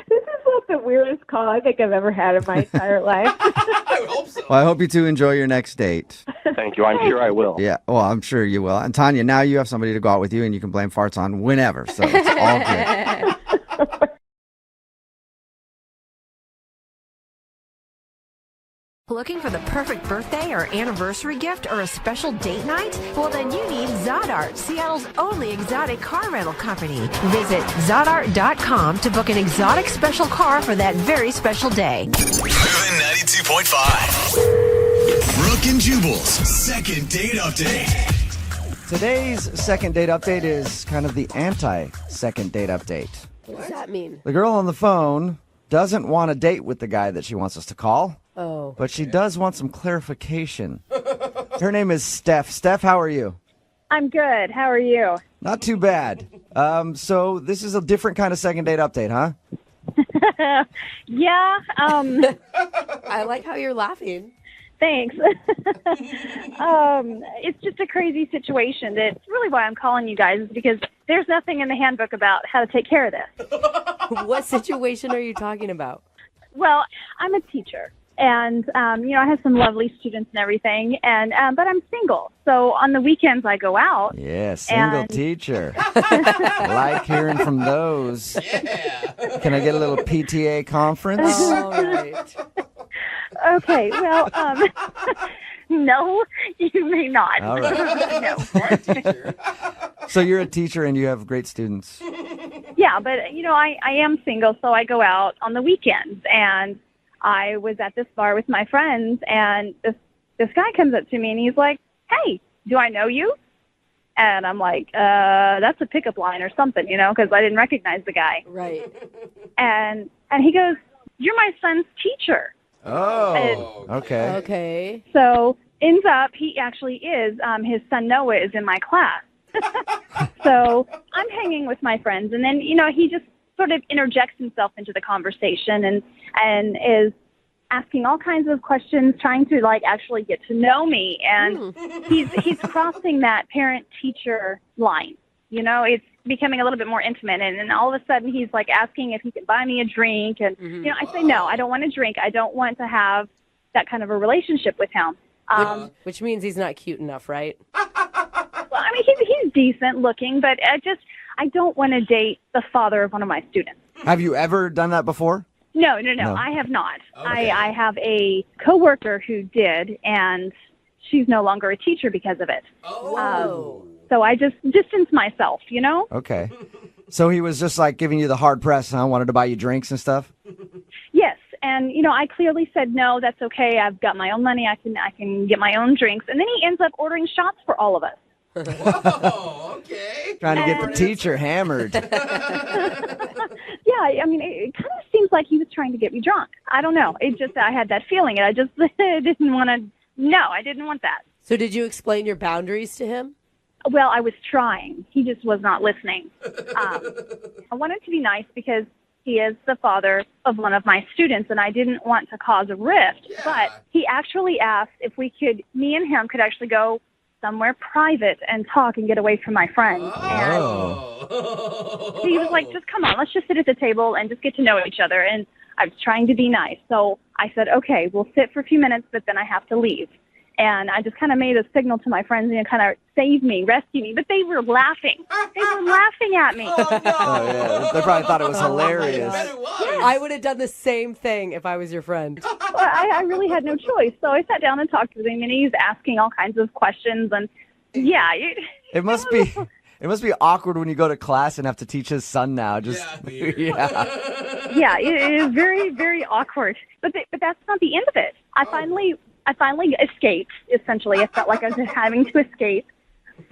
This is like the weirdest call I think I've ever had in my entire life.
I would hope so.
Well, I hope you two enjoy your next date.
Thank you. I'm sure I will.
Yeah, well, I'm sure you will. And Tanya, now you have somebody to go out with you, and you can blame farts on whenever. So it's all good.
Looking for the perfect birthday or anniversary gift or a special date night? Well, then you need Zodart, Seattle's only exotic car rental company. Visit Zodart.com to book an exotic special car for that very special day.
Moving 92.5. Brooke and Jubal's second date update.
Today's second date update is kind of the anti-second date update.
What does that mean?
The girl on the phone doesn't want a date with the guy that she wants us to call.
Oh.
But she does want some clarification. Her name is Steph. Steph, how are you?
I'm good. How are you?
Not too bad. So this is a different kind of second date update, huh?
Yeah.
I like how you're laughing.
Thanks. It's just a crazy situation. That's really why I'm calling you guys, is because there's nothing in the handbook about how to take care of this.
What situation are you talking about?
Well, I'm a teacher. And, I have some lovely students and everything, and but I'm single. So on the weekends I go out.
Yeah, single teacher. Like hearing from those.
Yeah.
Can I get a little PTA conference?
All right.
Okay, well, no, you may not.
All right.
No.
So you're a teacher and you have great students.
Yeah, but, I am single, so I go out on the weekends, and I was at this bar with my friends, and this guy comes up to me, and he's like, "Hey, do I know you?" And I'm like, that's a pickup line or something, because I didn't recognize the guy.
Right.
And he goes, "You're my son's teacher."
Oh, okay.
Okay.
So ends up, he actually is, his son Noah is in my class. So I'm hanging with my friends, and then, he just sort of interjects himself into the conversation and is asking all kinds of questions, trying to actually get to know me. And he's crossing that parent-teacher line. It's becoming a little bit more intimate. And all of a sudden he's asking if he can buy me a drink. And, I say, no, I don't want a drink. I don't want to have that kind of a relationship with him.
Which means he's not cute enough, right?
Well, I mean, he's decent looking, but I don't want to date the father of one of my students.
Have you ever done that before?
No, I have not. Okay. I have a coworker who did, and she's no longer a teacher because of it.
Oh.
So I just distanced myself, you know?
Okay. So he was just like giving you the hard press, huh? Wanted to buy you drinks and stuff?
Yes, and I clearly said no. That's okay. I've got my own money. I can get my own drinks. And then he ends up ordering shots for all of us.
Whoa, okay.
Trying to get the teacher hammered.
Yeah, I mean, it kind of seems like he was trying to get me drunk. I don't know. I had that feeling, and I just didn't want to. No, I didn't want that.
So did you explain your boundaries to him?
Well, I was trying. He just was not listening. I wanted to be nice because he is the father of one of my students, and I didn't want to cause a rift. Yeah. But he actually asked if me and him could actually go somewhere private and talk and get away from my friends.
Oh.
And he was like, just come on, let's just sit at the table and just get to know each other. And I was trying to be nice. So I said, okay, we'll sit for a few minutes, but then I have to leave. And I just kind of made a signal to my friends, kind of save me, rescue me. But they were laughing. They were laughing at me.
Oh, no.
Oh, yeah. They probably thought it was hilarious.
I bet it was.
Yes.
I would have done the same thing if I was your friend.
Well, I really had no choice. So I sat down and talked with him, and he's asking all kinds of questions. And, yeah.
It must be awkward when you go to class and have to teach his son now. Just yeah.
Yeah, it is very, very awkward. But that's not the end of it. I finally escaped, essentially. I felt like I was having to escape.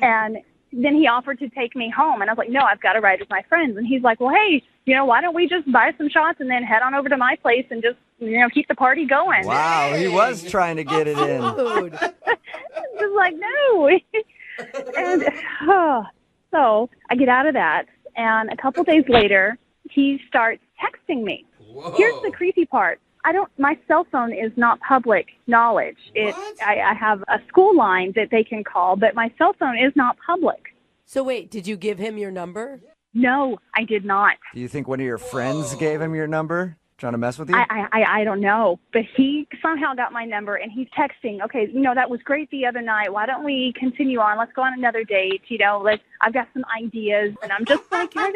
And then he offered to take me home. And I was like, no, I've got to ride with my friends. And he's like, well, hey, why don't we just buy some shots and then head on over to my place and just, keep the party going.
Wow, he was trying to get it in.
Just like, no. And so I get out of that. And a couple days later, he starts texting me.
Whoa.
Here's the creepy part. My cell phone is not public knowledge. I have a school line that they can call, but my cell phone is not public.
So wait, did you give him your number?
No, I did not.
Do you think one of your friends gave him your number, trying to mess with you?
I don't know, but he somehow got my number, and he's texting, okay, that was great the other night. Why don't we continue on? Let's go on another date. I've got some ideas, and I'm just like, I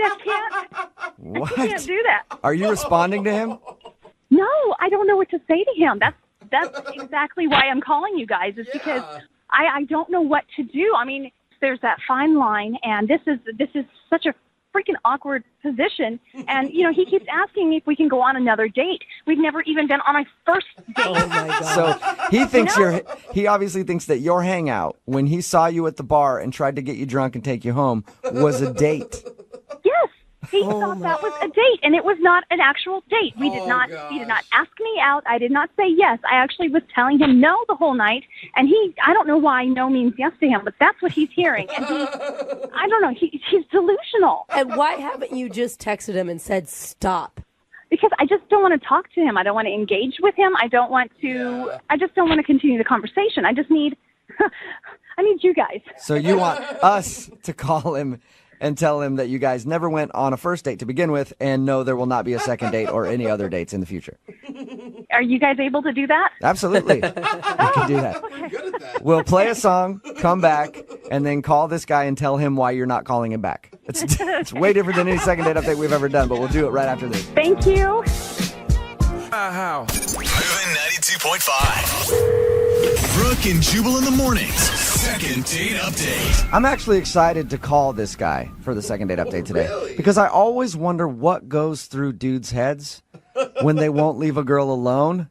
can't do that.
Are you responding to him?
No, I don't know what to say to him. That's exactly why I'm calling you guys. Is because I don't know what to do. I mean, there's that fine line, and this is such a freaking awkward position. And he keeps asking me if we can go on another date. We've never even been on a first date.
Oh my God!
So he thinks he obviously thinks that your hangout when he saw you at the bar and tried to get you drunk and take you home was a date.
Yes. He thought that was a date, and it was not an actual date. He did not ask me out. I did not say yes. I actually was telling him no the whole night, and I don't know why no means yes to him, but that's what he's hearing. And I don't know, he's delusional.
And why haven't you just texted him and said stop?
Because I just don't want to talk to him. I don't want to engage with him. I just don't want to continue the conversation. I just need, I need you guys.
So you want us to call him and tell him that you guys never went on a first date to begin with, and no, there will not be a second date or any other dates in the future.
Are you guys able to do that?
Absolutely. We can do that.
Good at that.
We'll play a song, come back, and then call this guy and tell him why you're not calling him back. It's way different than any second date update we've ever done, but we'll do it right after this.
Thank you.
How? Moving 92.5. Brooke and Jubal in the mornings. Second date update.
I'm actually excited to call this guy for the second date update today.
Really?
Because I always wonder what goes through dudes' heads when they won't leave a girl alone,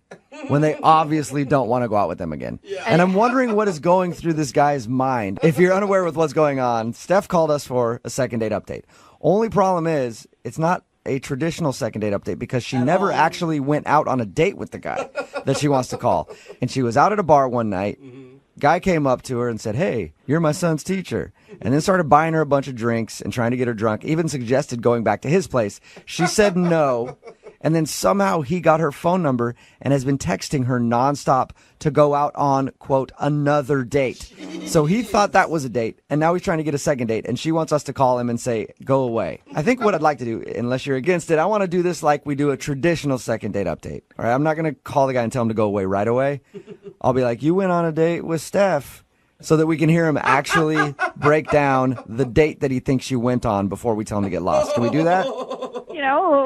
when they obviously don't want to go out with them again. Yeah. And I'm wondering what is going through this guy's mind. If you're unaware with what's going on, Steph called us for a second date update. Only problem is, it's not a traditional second date update because she never actually went out on a date with the guy that she wants to call. And she was out at a bar one night. Guy came up to her and said, hey, you're my son's teacher. And then started buying her a bunch of drinks and trying to get her drunk, even suggested going back to his place. She said no. And then somehow he got her phone number and has been texting her nonstop to go out on, quote, another date. So he thought that was a date, and now he's trying to get a second date, and she wants us to call him and say, go away. I think what I'd like to do, unless you're against it, I want to do this like we do a traditional second date update. All right, I'm not going to call the guy and tell him to go away right away. I'll be like, you went on a date with Steph, so that we can hear him actually break down the date that he thinks you went on before we tell him to get lost. Can we do that?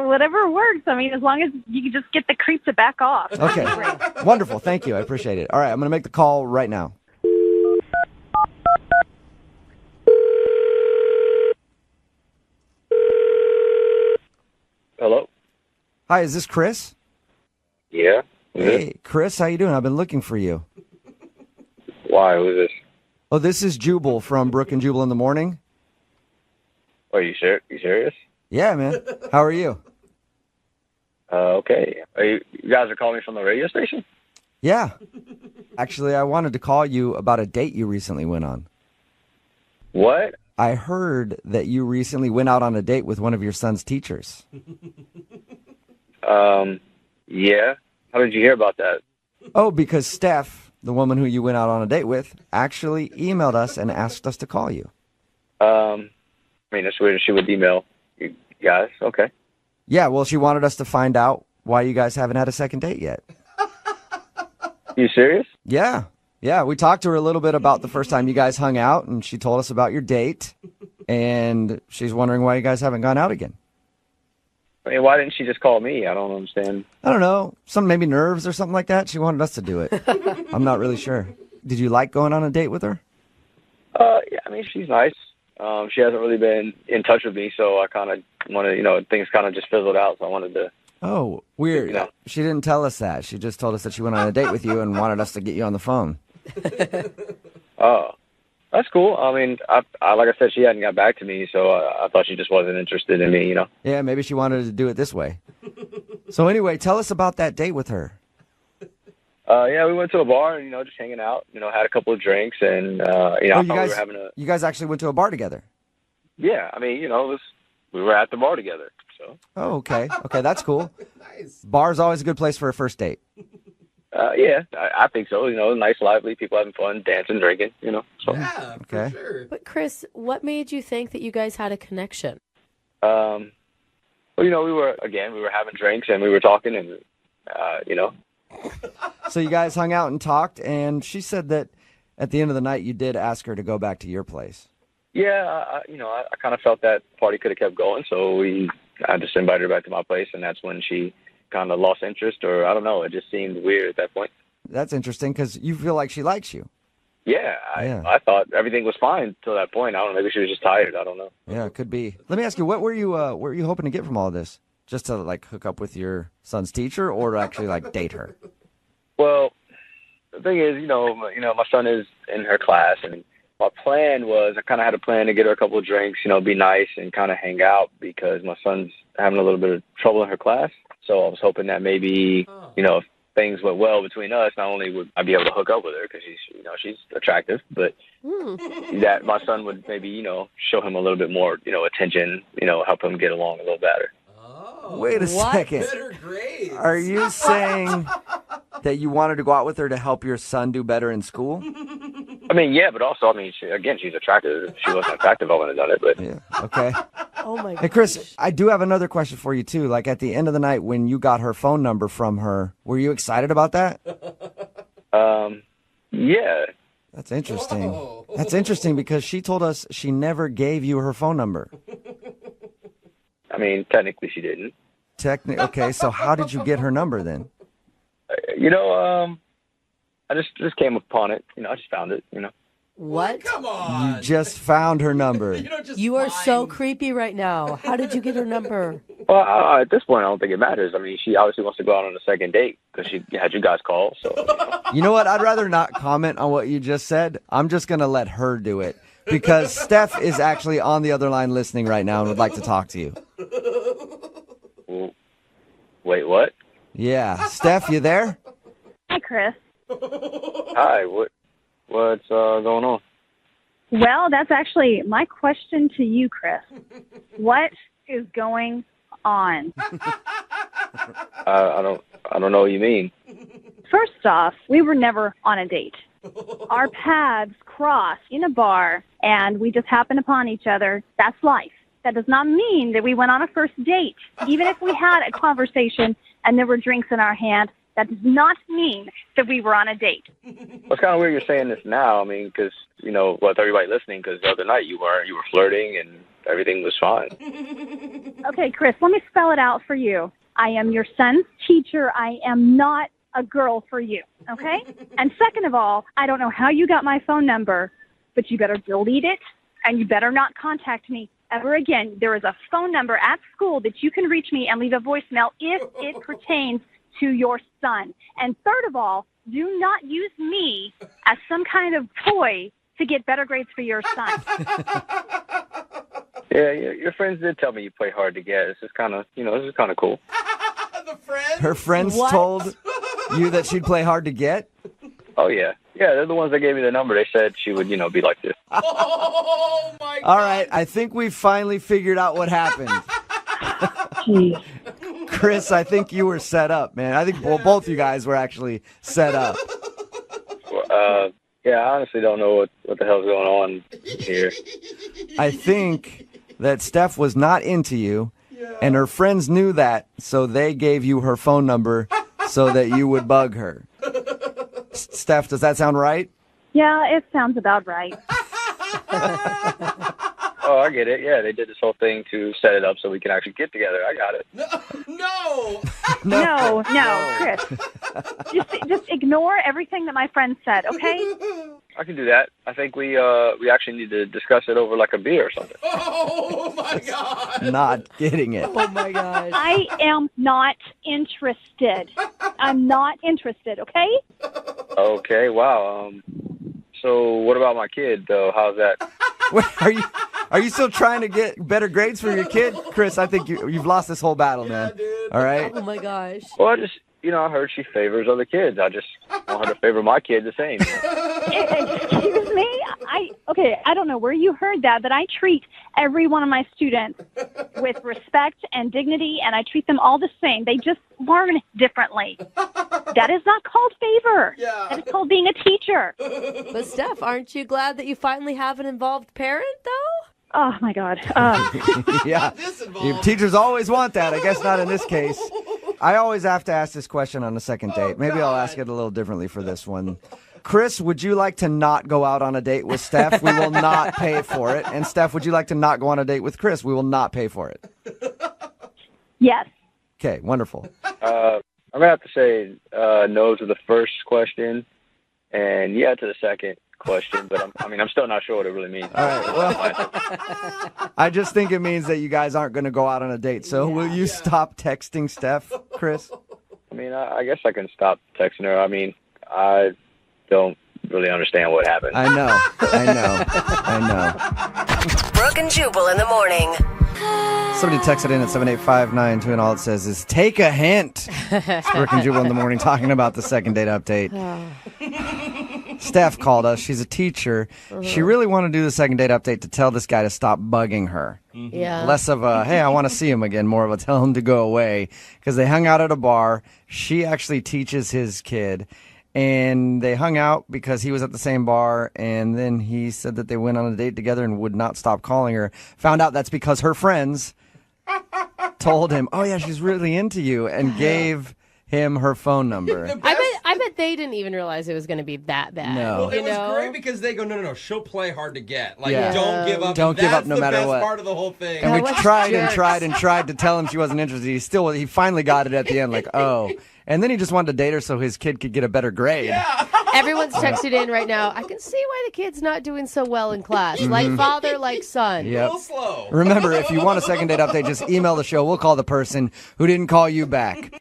Whatever works. I mean, as long as you can just get the creep to back off.
Okay. Wonderful. Thank you. I appreciate it. All right, I'm going to make the call right now. Hi, is this Chris?
Yeah.
Hey, Chris, how you doing? I've been looking for you.
Why? Who's this?
Oh, this is Jubal from Brooke and Jubal in the Morning.
Are you sure? You serious?
Yeah, man. How are you?
Okay. You guys are calling me from the radio station?
Yeah. Actually, I wanted to call you about a date you recently went on.
What?
I heard that you recently went out on a date with one of your son's teachers.
Yeah. How did you hear about that?
Oh, because Steph, the woman who you went out on a date with, actually emailed us and asked us to call you.
I mean, that's weird. She would email you guys. Okay.
Yeah, well, she wanted us to find out why you guys haven't had a second date yet.
You serious?
Yeah. Yeah, we talked to her a little bit about the first time you guys hung out, and she told us about your date, and she's wondering why you guys haven't gone out again.
I mean, why didn't she just call me? I don't understand.
I don't know. Some maybe nerves or something like that. She wanted us to do it. I'm not really sure. Did you like going on a date with her?
Yeah, I mean, she's nice. She hasn't really been in touch with me, so I kind of wanted, things kind of just fizzled out, so I wanted to.
Oh, weird. She didn't tell us that. She just told us that she went on a date with you and wanted us to get you on the phone.
Oh, that's cool. I mean, I like I said, she hadn't got back to me, so I thought she just wasn't interested in me,
Yeah, maybe she wanted to do it this way. So anyway, tell us about that date with her.
Yeah, we went to a bar and, just hanging out, had a couple of drinks and, I thought we were having a...
You guys actually went to a bar together?
Yeah, I mean, we were at the bar together, so...
Oh, okay. Okay, that's cool. Nice. Bar's always a good place for a first date.
Yeah, I think so. Nice, lively, people having fun, dancing, drinking, So.
Yeah,
okay.
for sure.
But Chris, what made you think that you guys had a connection?
Well, we were having drinks and we were talking and,
So you guys hung out and talked, and she said that at the end of the night you did ask her to go back to your place.
Yeah, I kind of felt that party could have kept going, so I just invited her back to my place, and that's when she kind of lost interest, or I don't know, it just seemed weird at that point.
That's interesting, because you feel like she likes you.
Yeah, I thought everything was fine till that point. I don't know, maybe she was just tired, I don't know.
Yeah, it could be. Let me ask you, what were you hoping to get from all of this? Just to, hook up with your son's teacher, or to actually, date her?
Well, the thing is, my son is in her class, and my plan was, I kind of had a plan to get her a couple of drinks, be nice and kind of hang out because my son's having a little bit of trouble in her class. So I was hoping that maybe, if things went well between us, not only would I be able to hook up with her because she's attractive, but that my son would maybe, show him a little bit more, attention, help him get along a little better.
Wait a second.
Better grades.
Are you saying that you wanted to go out with her to help your son do better in school?
I mean, yeah, but also, she's attractive. If she wasn't attractive, I wouldn't have done it. But
yeah, okay.
Oh my god.
Hey, Chris, I do have another question for you too. At the end of the night, when you got her phone number from her, were you excited about that?
Yeah.
That's interesting. Whoa. That's interesting because she told us she never gave you her phone number.
I mean, technically, she didn't.
Okay, so how did you get her number then?
I just came upon it. I just found it.
What?
Come on.
You just found her number.
You are so creepy right now. How did you get her number?
Well, at this point, I don't think it matters. I mean, she obviously wants to go out on a second date because she had you guys call. So.
You know what? I'd rather not comment on what you just said. I'm just going to let her do it because Steph is actually on the other line listening right now and would like to talk to you.
Wait, what?
Yeah. Steph, you there?
Hi, Chris.
Hi, what's going on?
Well, that's actually my question to you, Chris. What is going on?
I don't know what you mean.
First off, we were never on a date. Our paths crossed in a bar, and we just happened upon each other. That's life. That does not mean that we went on a first date. Even if we had a conversation and there were drinks in our hand, that does not mean that we were on a date.
Well, it's kind of weird you're saying this now. I mean, because, with everybody listening, because the other night you were flirting and everything was fine.
Okay, Chris, let me spell it out for you. I am your son's teacher. I am not a girl for you, okay? And second of all, I don't know how you got my phone number, but you better delete it, and you better not contact me ever again, there is a phone number at school that you can reach me and leave a voicemail if it pertains to your son. And third of all, do not use me as some kind of toy to get better grades for your son.
Yeah, your friends did tell me you play hard to get. This is kind of, this is kind of cool.
Her friends
What?
told you that she'd play hard to get?
Oh, yeah. Yeah, they're the ones that gave me the number. They said she would, be like this.
Oh, my God.
All right, I think we finally figured out what happened. Chris, I think you were set up, man. I think both you guys were actually set up.
Yeah, I honestly don't know what the hell's going on here.
I think that Steph was not into you, and her friends knew that, so they gave you her phone number so that you would bug her. Steph, does that sound right?
Yeah, it sounds about right.
Oh, I get it. Yeah, they did this whole thing to set it up so we can actually get together. I got it.
No, Chris. Just ignore everything that my friend said, okay?
I can do that. I think we actually need to discuss it over like a beer or something.
Oh, my God.
Not getting it.
Oh, my gosh.
I am not interested. I'm not interested, okay?
Okay, wow. So what about my kid, though? How's that?
Wait, are you still trying to get better grades for your kid? Chris, I think you've lost this whole battle, man. All right?
Oh, my gosh.
Well, I just, I heard she favors other kids. I just want her to favor my kid the same.
Excuse me? I don't know where you heard that, but I treat every one of my students with respect and dignity, and I treat them all the same. They just learn differently. That is not called favor.
Yeah.
That is called being a teacher.
But, Steph, aren't you glad that you finally have an involved parent, though?
Oh, my God.
Yeah. Teachers always want that. I guess not in this case. I always have to ask this question on a second date. Maybe I'll ask it a little differently for this one. Chris, would you like to not go out on a date with Steph? We will not pay for it. And Steph, would you like to not go on a date with Chris? We will not pay for it.
Yes.
Okay, wonderful.
I'm going to have to say no to the first question and yeah to the second question, but I'm still not sure what it really means.
All right, well, I just think it means that you guys aren't going to go out on a date. So will you stop texting Steph, Chris?
I guess I can stop texting her. I don't really understand what happened.
I know.
Brooke and Jubal in the morning.
Somebody texted in at 78592 and all it says is, take a hint. It's Brooke and Jubal in the morning talking about the second date update. Steph called us. She's a teacher. She really wanted to do the second date update to tell this guy to stop bugging her.
Yeah.
Less of a, hey, I want to see him again, more of a tell him to go away. Because they hung out at a bar. She actually teaches his kid. And they hung out because he was at the same bar. And then he said that they went on a date together and would not stop calling her. Found out that's because her friends told him, oh, yeah, she's really into you, and gave him her phone number.
I bet they didn't even realize it was going to be that bad.
No.
Well, it was great because they go, no, she'll play hard to get. Like,
Yeah.
don't give up.
Don't give up no matter
That's the
what.
best part of the whole thing.
And we tried to tell him she wasn't interested. He finally got it at the end, like, oh. And then he just wanted to date her so his kid could get a better grade.
Yeah.
Everyone's texted in right now. I can see why the kid's not doing so well in class. Like father, like son.
Yep.
A little slow.
Remember, if you want a second date update, just email the show. We'll call the person who didn't call you back.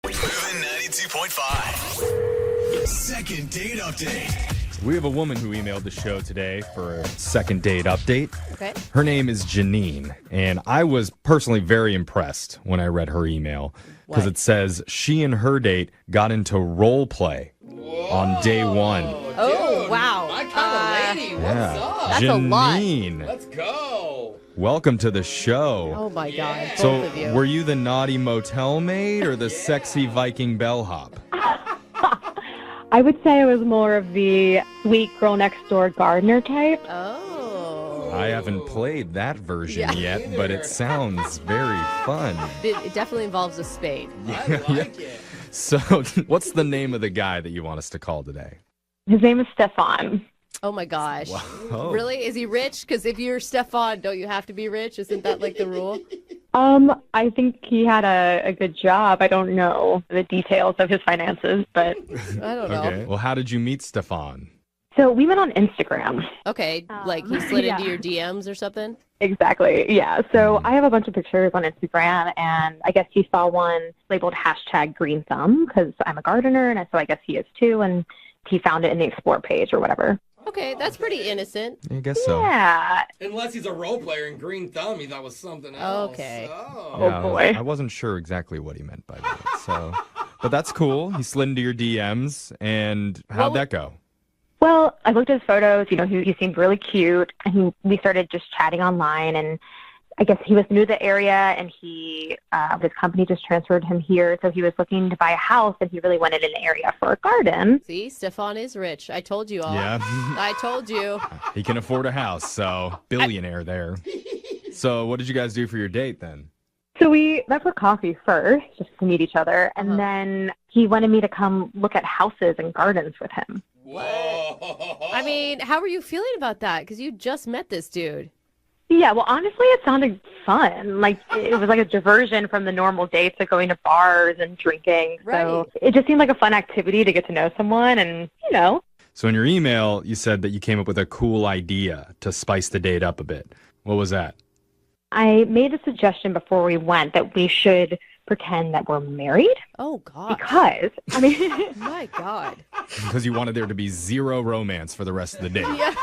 Moving 92.5. Second date update.
We have a woman who emailed the show today for a second date update.
Okay.
Her name is Janine, and I was personally very impressed when I read her email because it says she and her date got into role play on day one.
Oh, wow.
My kind of lady. What's up?
That's
Janine,
a lot.
Let's go.
welcome to the show.
Oh, my God. Both
So,
of you.
were you the naughty motel maid or the sexy Viking bellhop?
I would say I was more of the sweet girl next door gardener type.
Oh.
I haven't played that version yet, but it sounds very fun.
It definitely involves a spade.
I like it.
So, what's the name of the guy that you want us to call today?
His name is Stefan.
Oh, my gosh.
Whoa.
Really? Is he rich? Because if you're Stefan, don't you have to be rich? Isn't that like the rule?
I think he had a good job. I don't know the details of his finances, but
I don't know.
Okay. Well, how did you meet Stefan?
so we met on Instagram.
Okay, like he slid into
yeah.
your DMs or something?
Exactly. Yeah. So I have a bunch of pictures on Instagram, and I guess he saw one labeled #green thumb because I'm a gardener, and so I guess he is too. And he found it in the explore page or whatever.
Okay, that's pretty innocent.
I guess so.
Yeah.
Unless he's a role player in Green Thumb, he thought was something else.
Okay.
Yeah,
boy.
I wasn't sure exactly what he meant by that. So, but that's cool. He slid into your DMs, and how'd that go?
Well, I looked at his photos. You know, he seemed really cute, and we started just chatting online. And I guess he was new to the area, and his company just transferred him here, so he was looking to buy a house, and he really wanted an area for a garden.
See, Stefan is rich. I told you all.
Yeah.
I told you.
He can afford a house, so billionaire there. So what did you guys do for your date then?
So we met for coffee first, just to meet each other, and then he wanted me to come look at houses and gardens with him.
I mean, how were you feeling about that? Because you just met this dude.
Yeah, well, honestly, it sounded fun. Like, it was like a diversion from the normal dates of going to bars and drinking. So it just seemed like a fun activity to get to know someone and, you know.
So in your email, you said that you came up with a cool idea to spice the date up a bit. What was that?
I made a suggestion before we went that we should pretend that we're married.
Oh, God.
Because, I mean...
My God.
Because you wanted there to be zero romance for the rest of the date.
Yeah.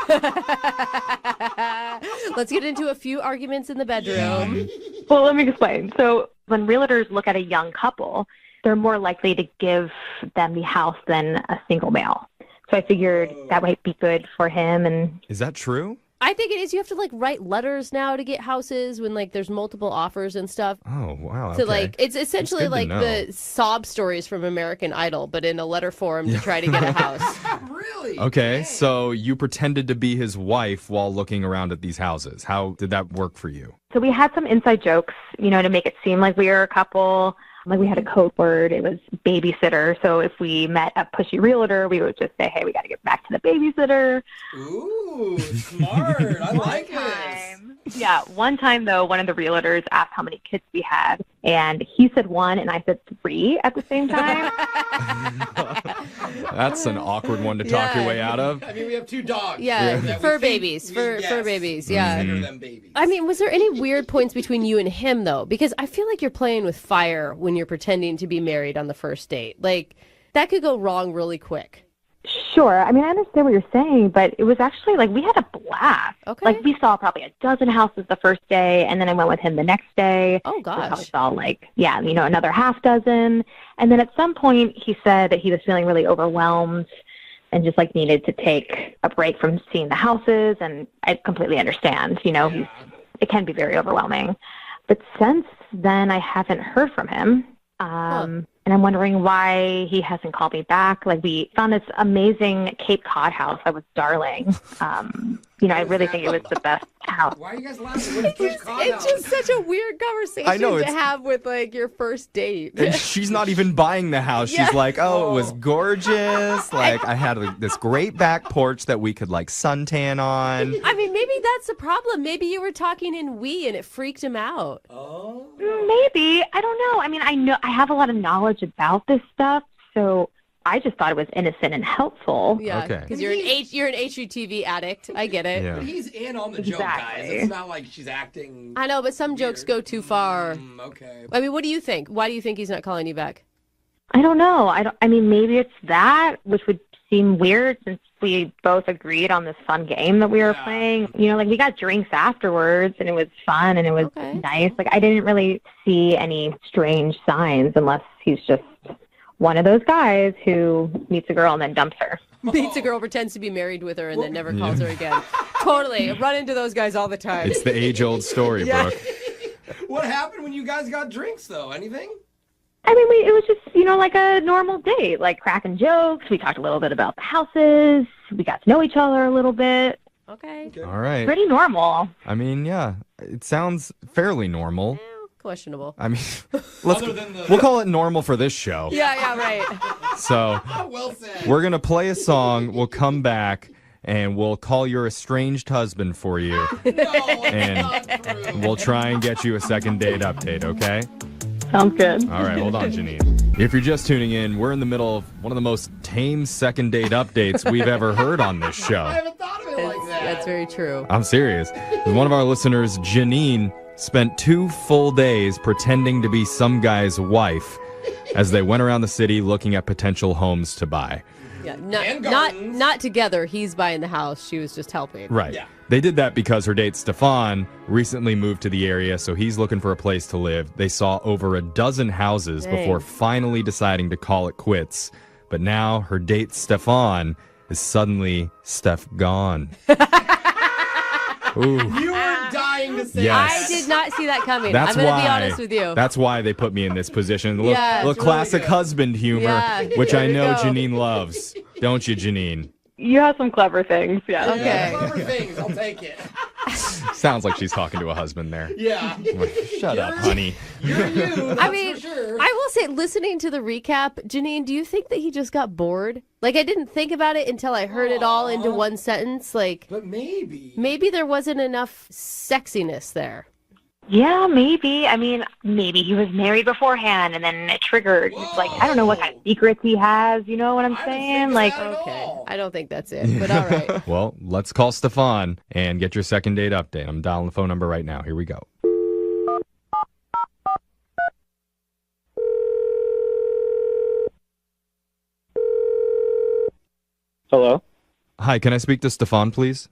Let's get into a few arguments in the bedroom.
Well, let me explain. So when realtors look at a young couple, they're more likely to give them the house than a single male. So I figured that might be good for him. And
Is that true?
I think it is. You have to like write letters now to get houses when like there's multiple offers and stuff.
Oh, wow.
So
okay.
like it's essentially
That's good
like
to know.
the sob stories from American Idol, but in a letter form to try to get a house.
Really?
Okay, so you pretended to be his wife while looking around at these houses. How did that work for you?
so we had some inside jokes, you know, to make it seem like we were a couple. Like we had a code word. It was babysitter. So if we met a pushy realtor, we would just say, hey, we got to get back to the babysitter.
Ooh, smart. I like this.
Yeah. One time, though, one of the realtors asked how many kids we had. And he said 1 and I said 3 at the same time.
That's an awkward one to talk your way out of.
I mean, we have 2 dogs.
Yeah,
that we
fur
think
babies. Fur babies, yeah.
Consider them babies.
I mean, was there any weird points between you and him, though? Because I feel like you're playing with fire when you're pretending to be married on the first date. Like, that could go wrong really quick.
Sure. I mean, I understand what you're saying, but it was actually like we had a blast.
Okay.
Like we saw probably a dozen houses the first day, and then I went with him the next day.
Oh,
We probably
gosh.
saw like, yeah, you know, another half dozen. And then at some point he said that he was feeling really overwhelmed and just like needed to take a break from seeing the houses. And I completely understand, you know, it can be very overwhelming. But since then, I haven't heard from him. And I'm wondering why he hasn't called me back. Like, we found this amazing Cape Cod house that was darling. You know, I really think it was the best house.
Why are you guys laughing? What is
It's just such a weird conversation
I know,
to
it's-
have with, like, your first date.
And she's not even buying the house.
Yeah.
She's like, oh, it was gorgeous. Like, I had this great back porch that we could, like, suntan on.
I mean, maybe that's the problem. Maybe you were talking in we and it freaked him out.
Maybe. I don't know. I mean, I know I have a lot of knowledge about this stuff, so I just thought it was innocent and helpful.
Yeah,
Okay.
because you're an HGTV addict. I get it.
Yeah.
But he's in on the joke, guys.
Exactly.
It's not like she's acting.
I know, but some jokes go too far.
Okay.
I mean, what do you think? Why do you think he's not calling you back?
I don't know. I mean, maybe it's that, which would seem weird since we both agreed on this fun game that we were playing. You know, like we got drinks afterwards and it was fun and it was nice. Like I didn't really see any strange signs unless he's just one of those guys who meets a girl and then dumps her.
Meets a girl, pretends to be married with her, and then never calls her again. Totally. I run into those guys all the time.
It's the age-old story,
Yeah.
Brooke.
What happened when you guys got drinks, though? Anything?
I mean, it was just, you know, like a normal date, like cracking jokes. We talked a little bit about the houses. We got to know each other a little bit.
Okay.
All right.
Pretty normal.
I mean, yeah, it sounds fairly normal.
Questionable.
I mean, we'll call it normal for this show.
Yeah, right.
So
Well said.
we're going to play a song. We'll come back, and we'll call your estranged husband for you. And we'll try and get you a second date update, okay?
Sounds good.
All right, hold on, Janine. If you're just tuning in, we're in the middle of one of the most tame second date updates we've ever heard on this show.
I haven't thought of it like that.
That's very true.
I'm serious. One of our listeners, Janine, spent 2 full days pretending to be some guy's wife as they went around the city looking at potential homes to buy.
Yeah, not together. He's buying the house. She was just helping.
Right.
Yeah.
They did that because her date, Stefan, recently moved to the area, so he's looking for a place to live. They saw over a dozen houses before finally deciding to call it quits. But now her date, Stefan, is suddenly Steph gone. Ooh.
You were dying to say
Yes.
I did not see that coming.
That's
I'm going to
why,
be honest with you.
That's why they put me in this position.
Yeah,
little
it's
classic
really good.
husband humor,
Yeah,
which
there
I
we
know
go.
Janine loves. Don't you, Janine?
You have some clever things, yeah.
Okay.
Clever things. I'll take it.
Sounds like she's talking to a husband there.
Yeah.
Shut up, honey.
You're you.
I mean, I will say, listening to the recap, Janine, do you think that he just got bored? Like, I didn't think about it until I heard it all into one sentence. Like,
But maybe.
maybe there wasn't enough sexiness there.
Yeah, maybe. I mean, maybe he was married beforehand and then it triggered. It's like, I don't know what kind of secrets he has. You know what I'm saying? Like,
Okay. I don't think that's it, but all right.
Well, let's call Stefan and get your second date update. I'm dialing the phone number right now. Here we go.
Hello.
Hi, can I speak to Stefan, please?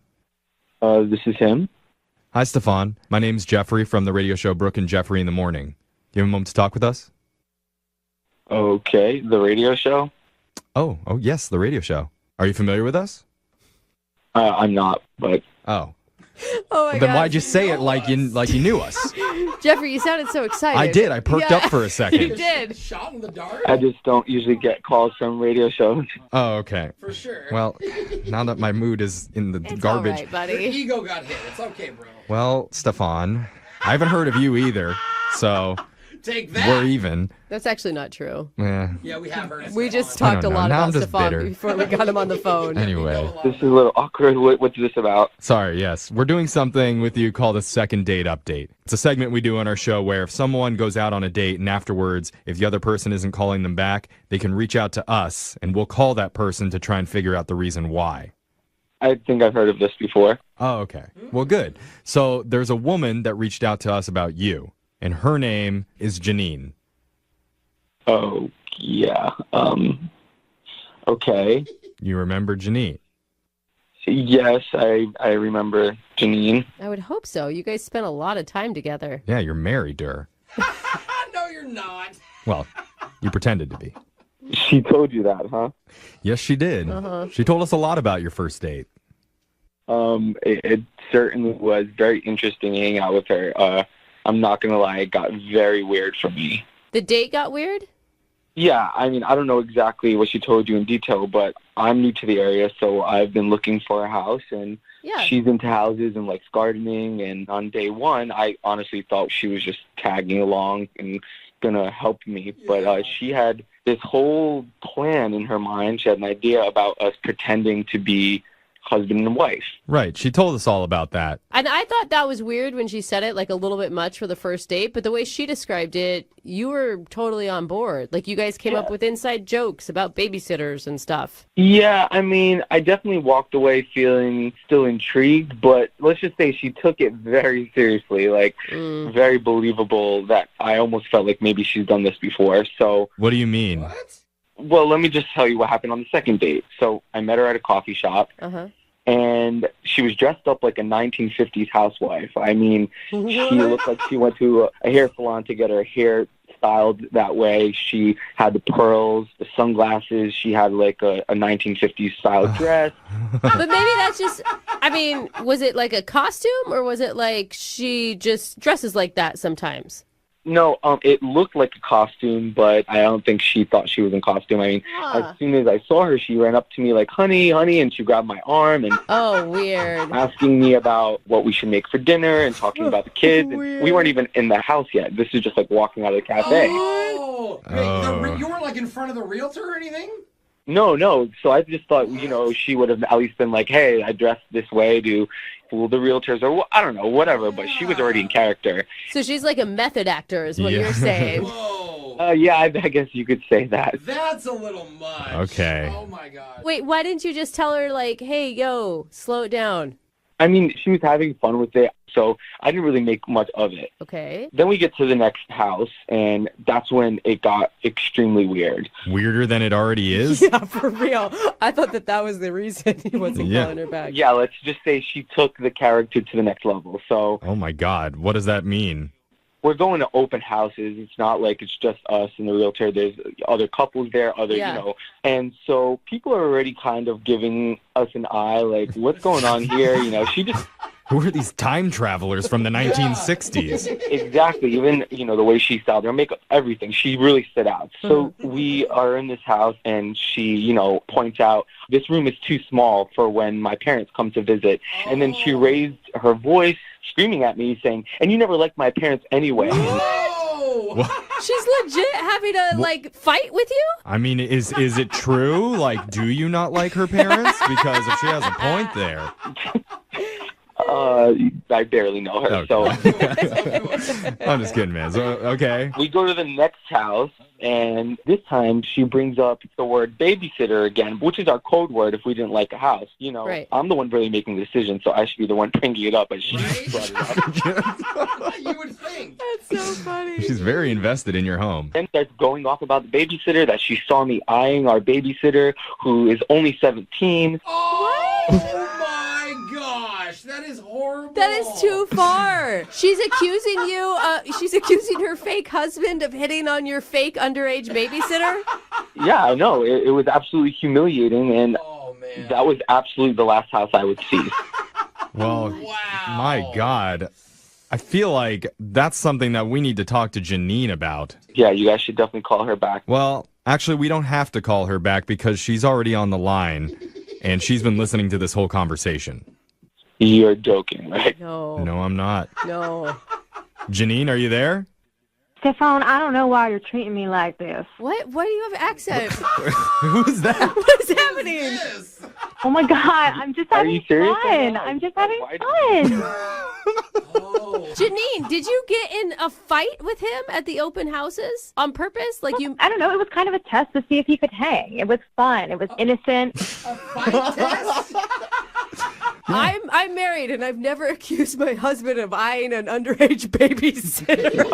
This is him.
Hi, Stefan. My name's Jeffrey from the radio show Brooke and Jeffrey in the Morning. Do you have a moment to talk with us?
Okay, the radio show.
Oh, yes, the radio show. Are you familiar with us?
I'm not, but
Oh.
Oh my
Then
God.
why'd you say it like you knew us?
Jeffrey, you sounded so excited.
I did. I perked up for a second.
You did.
Shot in the dark?
I just don't usually get calls from radio shows.
Oh, okay.
For sure.
Well, now that my mood is in the
It's
garbage.
all right, buddy.
Your ego got hit. It's okay, bro.
Well, Stefan, I haven't heard of you either, so
Take that.
we're even.
That's actually not true.
Yeah, we have heard.
We just
I
talked a
don't know.
lot
Now I'm
about
just
Stefan
bitter.
before we got him on the phone.
Anyway.
This is a little awkward. What's this about?
Sorry, yes. We're doing something with you called a second date update. It's a segment we do on our show where if someone goes out on a date and afterwards, if the other person isn't calling them back, they can reach out to us and we'll call that person to try and figure out the reason why.
I think I've heard of this before.
Oh, okay. Well, good. So there's a woman that reached out to us about you, and her name is Janine.
Oh, yeah. Okay.
You remember Janine?
Yes, I remember Janine.
I would hope so. You guys spent a lot of time together.
Yeah, you're married to her.
No, you're not.
Well, you pretended to be.
She told you that, huh?
Yes, she did.
Uh-huh.
She told us a lot about your first date.
It certainly was very interesting hanging out with her. I'm not gonna lie, it got very weird for me.
The date got weird?
Yeah, I mean, I don't know exactly what she told you in detail, but I'm new to the area, so I've been looking for a house, and
Yeah.
she's into houses and likes gardening, and on day one, I honestly thought she was just tagging along and gonna help me, but she had this whole plan in her mind. She had an idea about us pretending to be husband and wife.
Right. She told us all about that.
And I thought that was weird when she said it, like a little bit much for the first date. But the way she described it, you were totally on board. Like you guys came up with inside jokes about babysitters and stuff.
Yeah, I mean, I definitely walked away feeling still intrigued, but let's just say she took it very seriously, like very believable that I almost felt like maybe she's done this before. So,
what do you mean?
Well, let me just tell you what happened on the second date. So I met her at a coffee shop, and she was dressed up like a 1950s housewife. I mean, she looked like she went to a hair salon to get her hair styled that way. She had the pearls, the sunglasses. She had like a 1950s style dress.
But maybe that's just, I mean, was it like a costume or was it like she just dresses like that sometimes?
No, it looked like a costume, but I don't think she thought she was in costume. I mean, as soon as I saw her, she ran up to me like, honey, and she grabbed my arm and
weird.
asking me about what we should make for dinner and talking about the kids. And we weren't even in the house yet. This is just like walking out of the cafe.
Oh, wait, you weren't like in front of the realtor or anything?
No. So I just thought, she would have at least been like, hey, I dressed this way to fool the realtors or I don't know, whatever. But she was already in character.
So she's like a method actor is what you're saying.
Yeah, I guess you could say that.
That's a little much.
Okay.
Oh, my God.
Wait, why didn't you just tell her, like, hey, yo, slow it down?
I mean, she was having fun with it, so I didn't really make much of it.
Okay.
Then we get to the next house, and that's when it got extremely weird.
Weirder than it already is?
Yeah, for real. I thought that was the reason he wasn't calling her back.
Yeah, let's just say she took the character to the next level. So.
Oh, my God. What does that mean?
We're going to open houses. It's not like it's just us and the realtor. There's other couples there, and so people are already kind of giving us an eye, like, what's going on here? She just...
Who are these time travelers from the 1960s?
Exactly. Even, the way she styled her makeup, everything. She really stood out. So we are in this house, and she, points out, this room is too small for when my parents come to visit. And then she raised her voice, screaming at me, saying, and you never liked my parents anyway.
She's legit having to, fight with you?
I mean, is it true? Like, do you not like her parents? Because if she has a point there.
I barely know her,
okay.
so...
I'm just kidding, man. So, okay.
We go to the next house, and this time she brings up the word babysitter again, which is our code word if we didn't like a house.
Right.
I'm the one really making the decision, so I should be the one bringing it up, but she brought it up.
You would think.
That's so funny.
She's very invested in your home.
Then starts going off about the babysitter, that she saw me eyeing our babysitter, who is only 17.
Oh, my gosh. That is horrible.
That is too far. She's accusing you, she's accusing her fake husband of hitting on your fake underage babysitter?
Yeah, I know. It was absolutely humiliating, and that was absolutely the last house I would see.
Well, my God. I feel like that's something that we need to talk to Janine about.
Yeah, you guys should definitely call her back.
Well, actually, we don't have to call her back because she's already on the line, and she's been listening to this whole conversation.
You're joking, right?
No.
No, I'm not.
No.
Janine, are you there?
Stefan, I don't know why you're treating me like this.
What? Why do you have accent?
Who's that?
What is happening?
Oh my God, I'm just having
serious
fun. I'm just having fun.
Janine, did you get in a fight with him at the open houses on purpose? Like you?
I don't know. It was kind of a test to see if he could hang. It was fun. It was innocent.
A fight test?
I'm married and I've never accused my husband of eyeing an underage babysitter.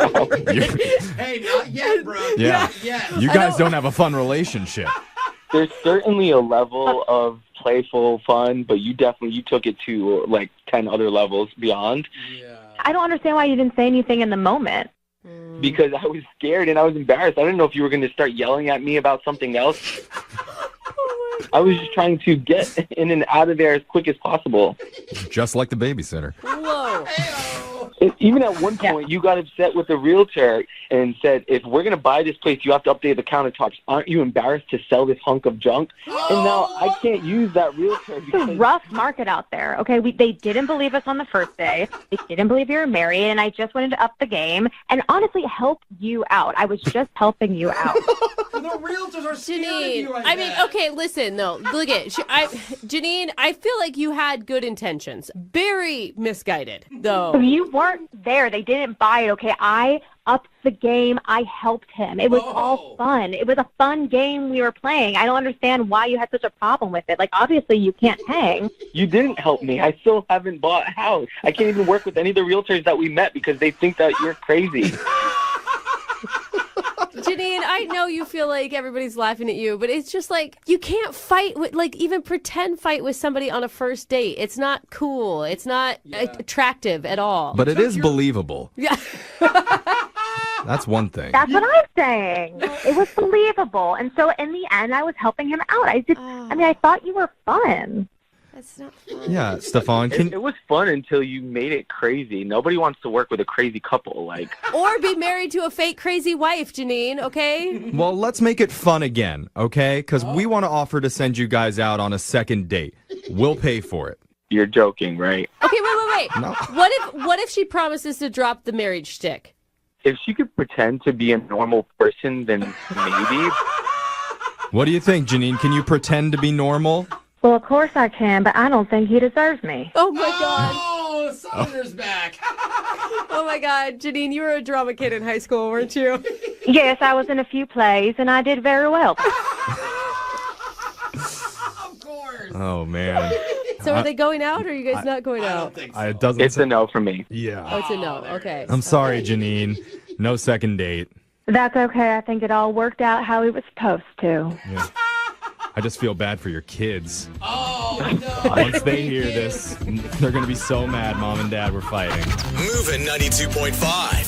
Hey, not yet, bro.
Yeah.
Not yet.
You guys don't have a fun relationship.
There's certainly a level of playful fun, but you took it to like 10 other levels beyond.
Yeah.
I don't understand why you didn't say anything in the moment.
Because I was scared and I was embarrassed. I didn't know if you were going to start yelling at me about something else. I was just trying to get in and out of there as quick as possible.
Just like the babysitter.
Whoa.
Even at one point, you got upset with the realtor and said, if we're going to buy this place, you have to update the countertops. Aren't you embarrassed to sell this hunk of junk? And now I can't use that realtor.
It's a rough market out there, okay? They didn't believe us on the first day. They didn't believe you were married, and I just wanted to up the game and honestly help you out. I was just helping you out.
The realtors are scared of you,
I mean, okay, listen, no, look at Janine, I feel like you had good intentions. Very misguided, though.
You weren't there. They didn't buy it, okay? I upped the game. I helped him. It was all fun. It was a fun game we were playing. I don't understand why you had such a problem with it. Like, obviously, you can't hang.
You didn't help me. I still haven't bought a house. I can't even work with any of the realtors that we met because they think that you're crazy.
Janine, I know you feel like everybody's laughing at you, but it's just like you can't fight with, like, even pretend fight with somebody on a first date. It's not cool. It's not attractive at all.
But it is believable.
Yeah.
That's one thing.
That's what I'm saying. It was believable. And so in the end, I was helping him out. I thought you were fun.
That's not fun.
Yeah, Stefan,
it was fun until you made it crazy. Nobody wants to work with a crazy couple,
or be married to a fake crazy wife, Janine, okay?
Well, let's make it fun again, okay? Because we want to offer to send you guys out on a second date. We'll pay for it.
You're joking, right?
Okay, wait.
No.
What if she promises to drop the marriage shtick?
If she could pretend to be a normal person, then maybe.
What do you think, Janine? Can you pretend to be normal?
Well, of course I can, but I don't think he deserves me.
Oh my God.
Oh, Southerner's back.
Oh my God. Janine, you were a drama kid in high school, weren't you?
Yes, I was in a few plays, and I did very well.
Oh, man.
So are they going out, or are you guys not going out?
It doesn't.
It's a no for me.
Yeah.
Oh, it's a no. Okay.
I'm sorry, Janine. No second date.
That's okay. I think it all worked out how it was supposed to.
Yeah. I just feel bad for your kids.
Oh, no.
Once they hear this, they're going to be so mad Mom and Dad were fighting.
Moving 92.5.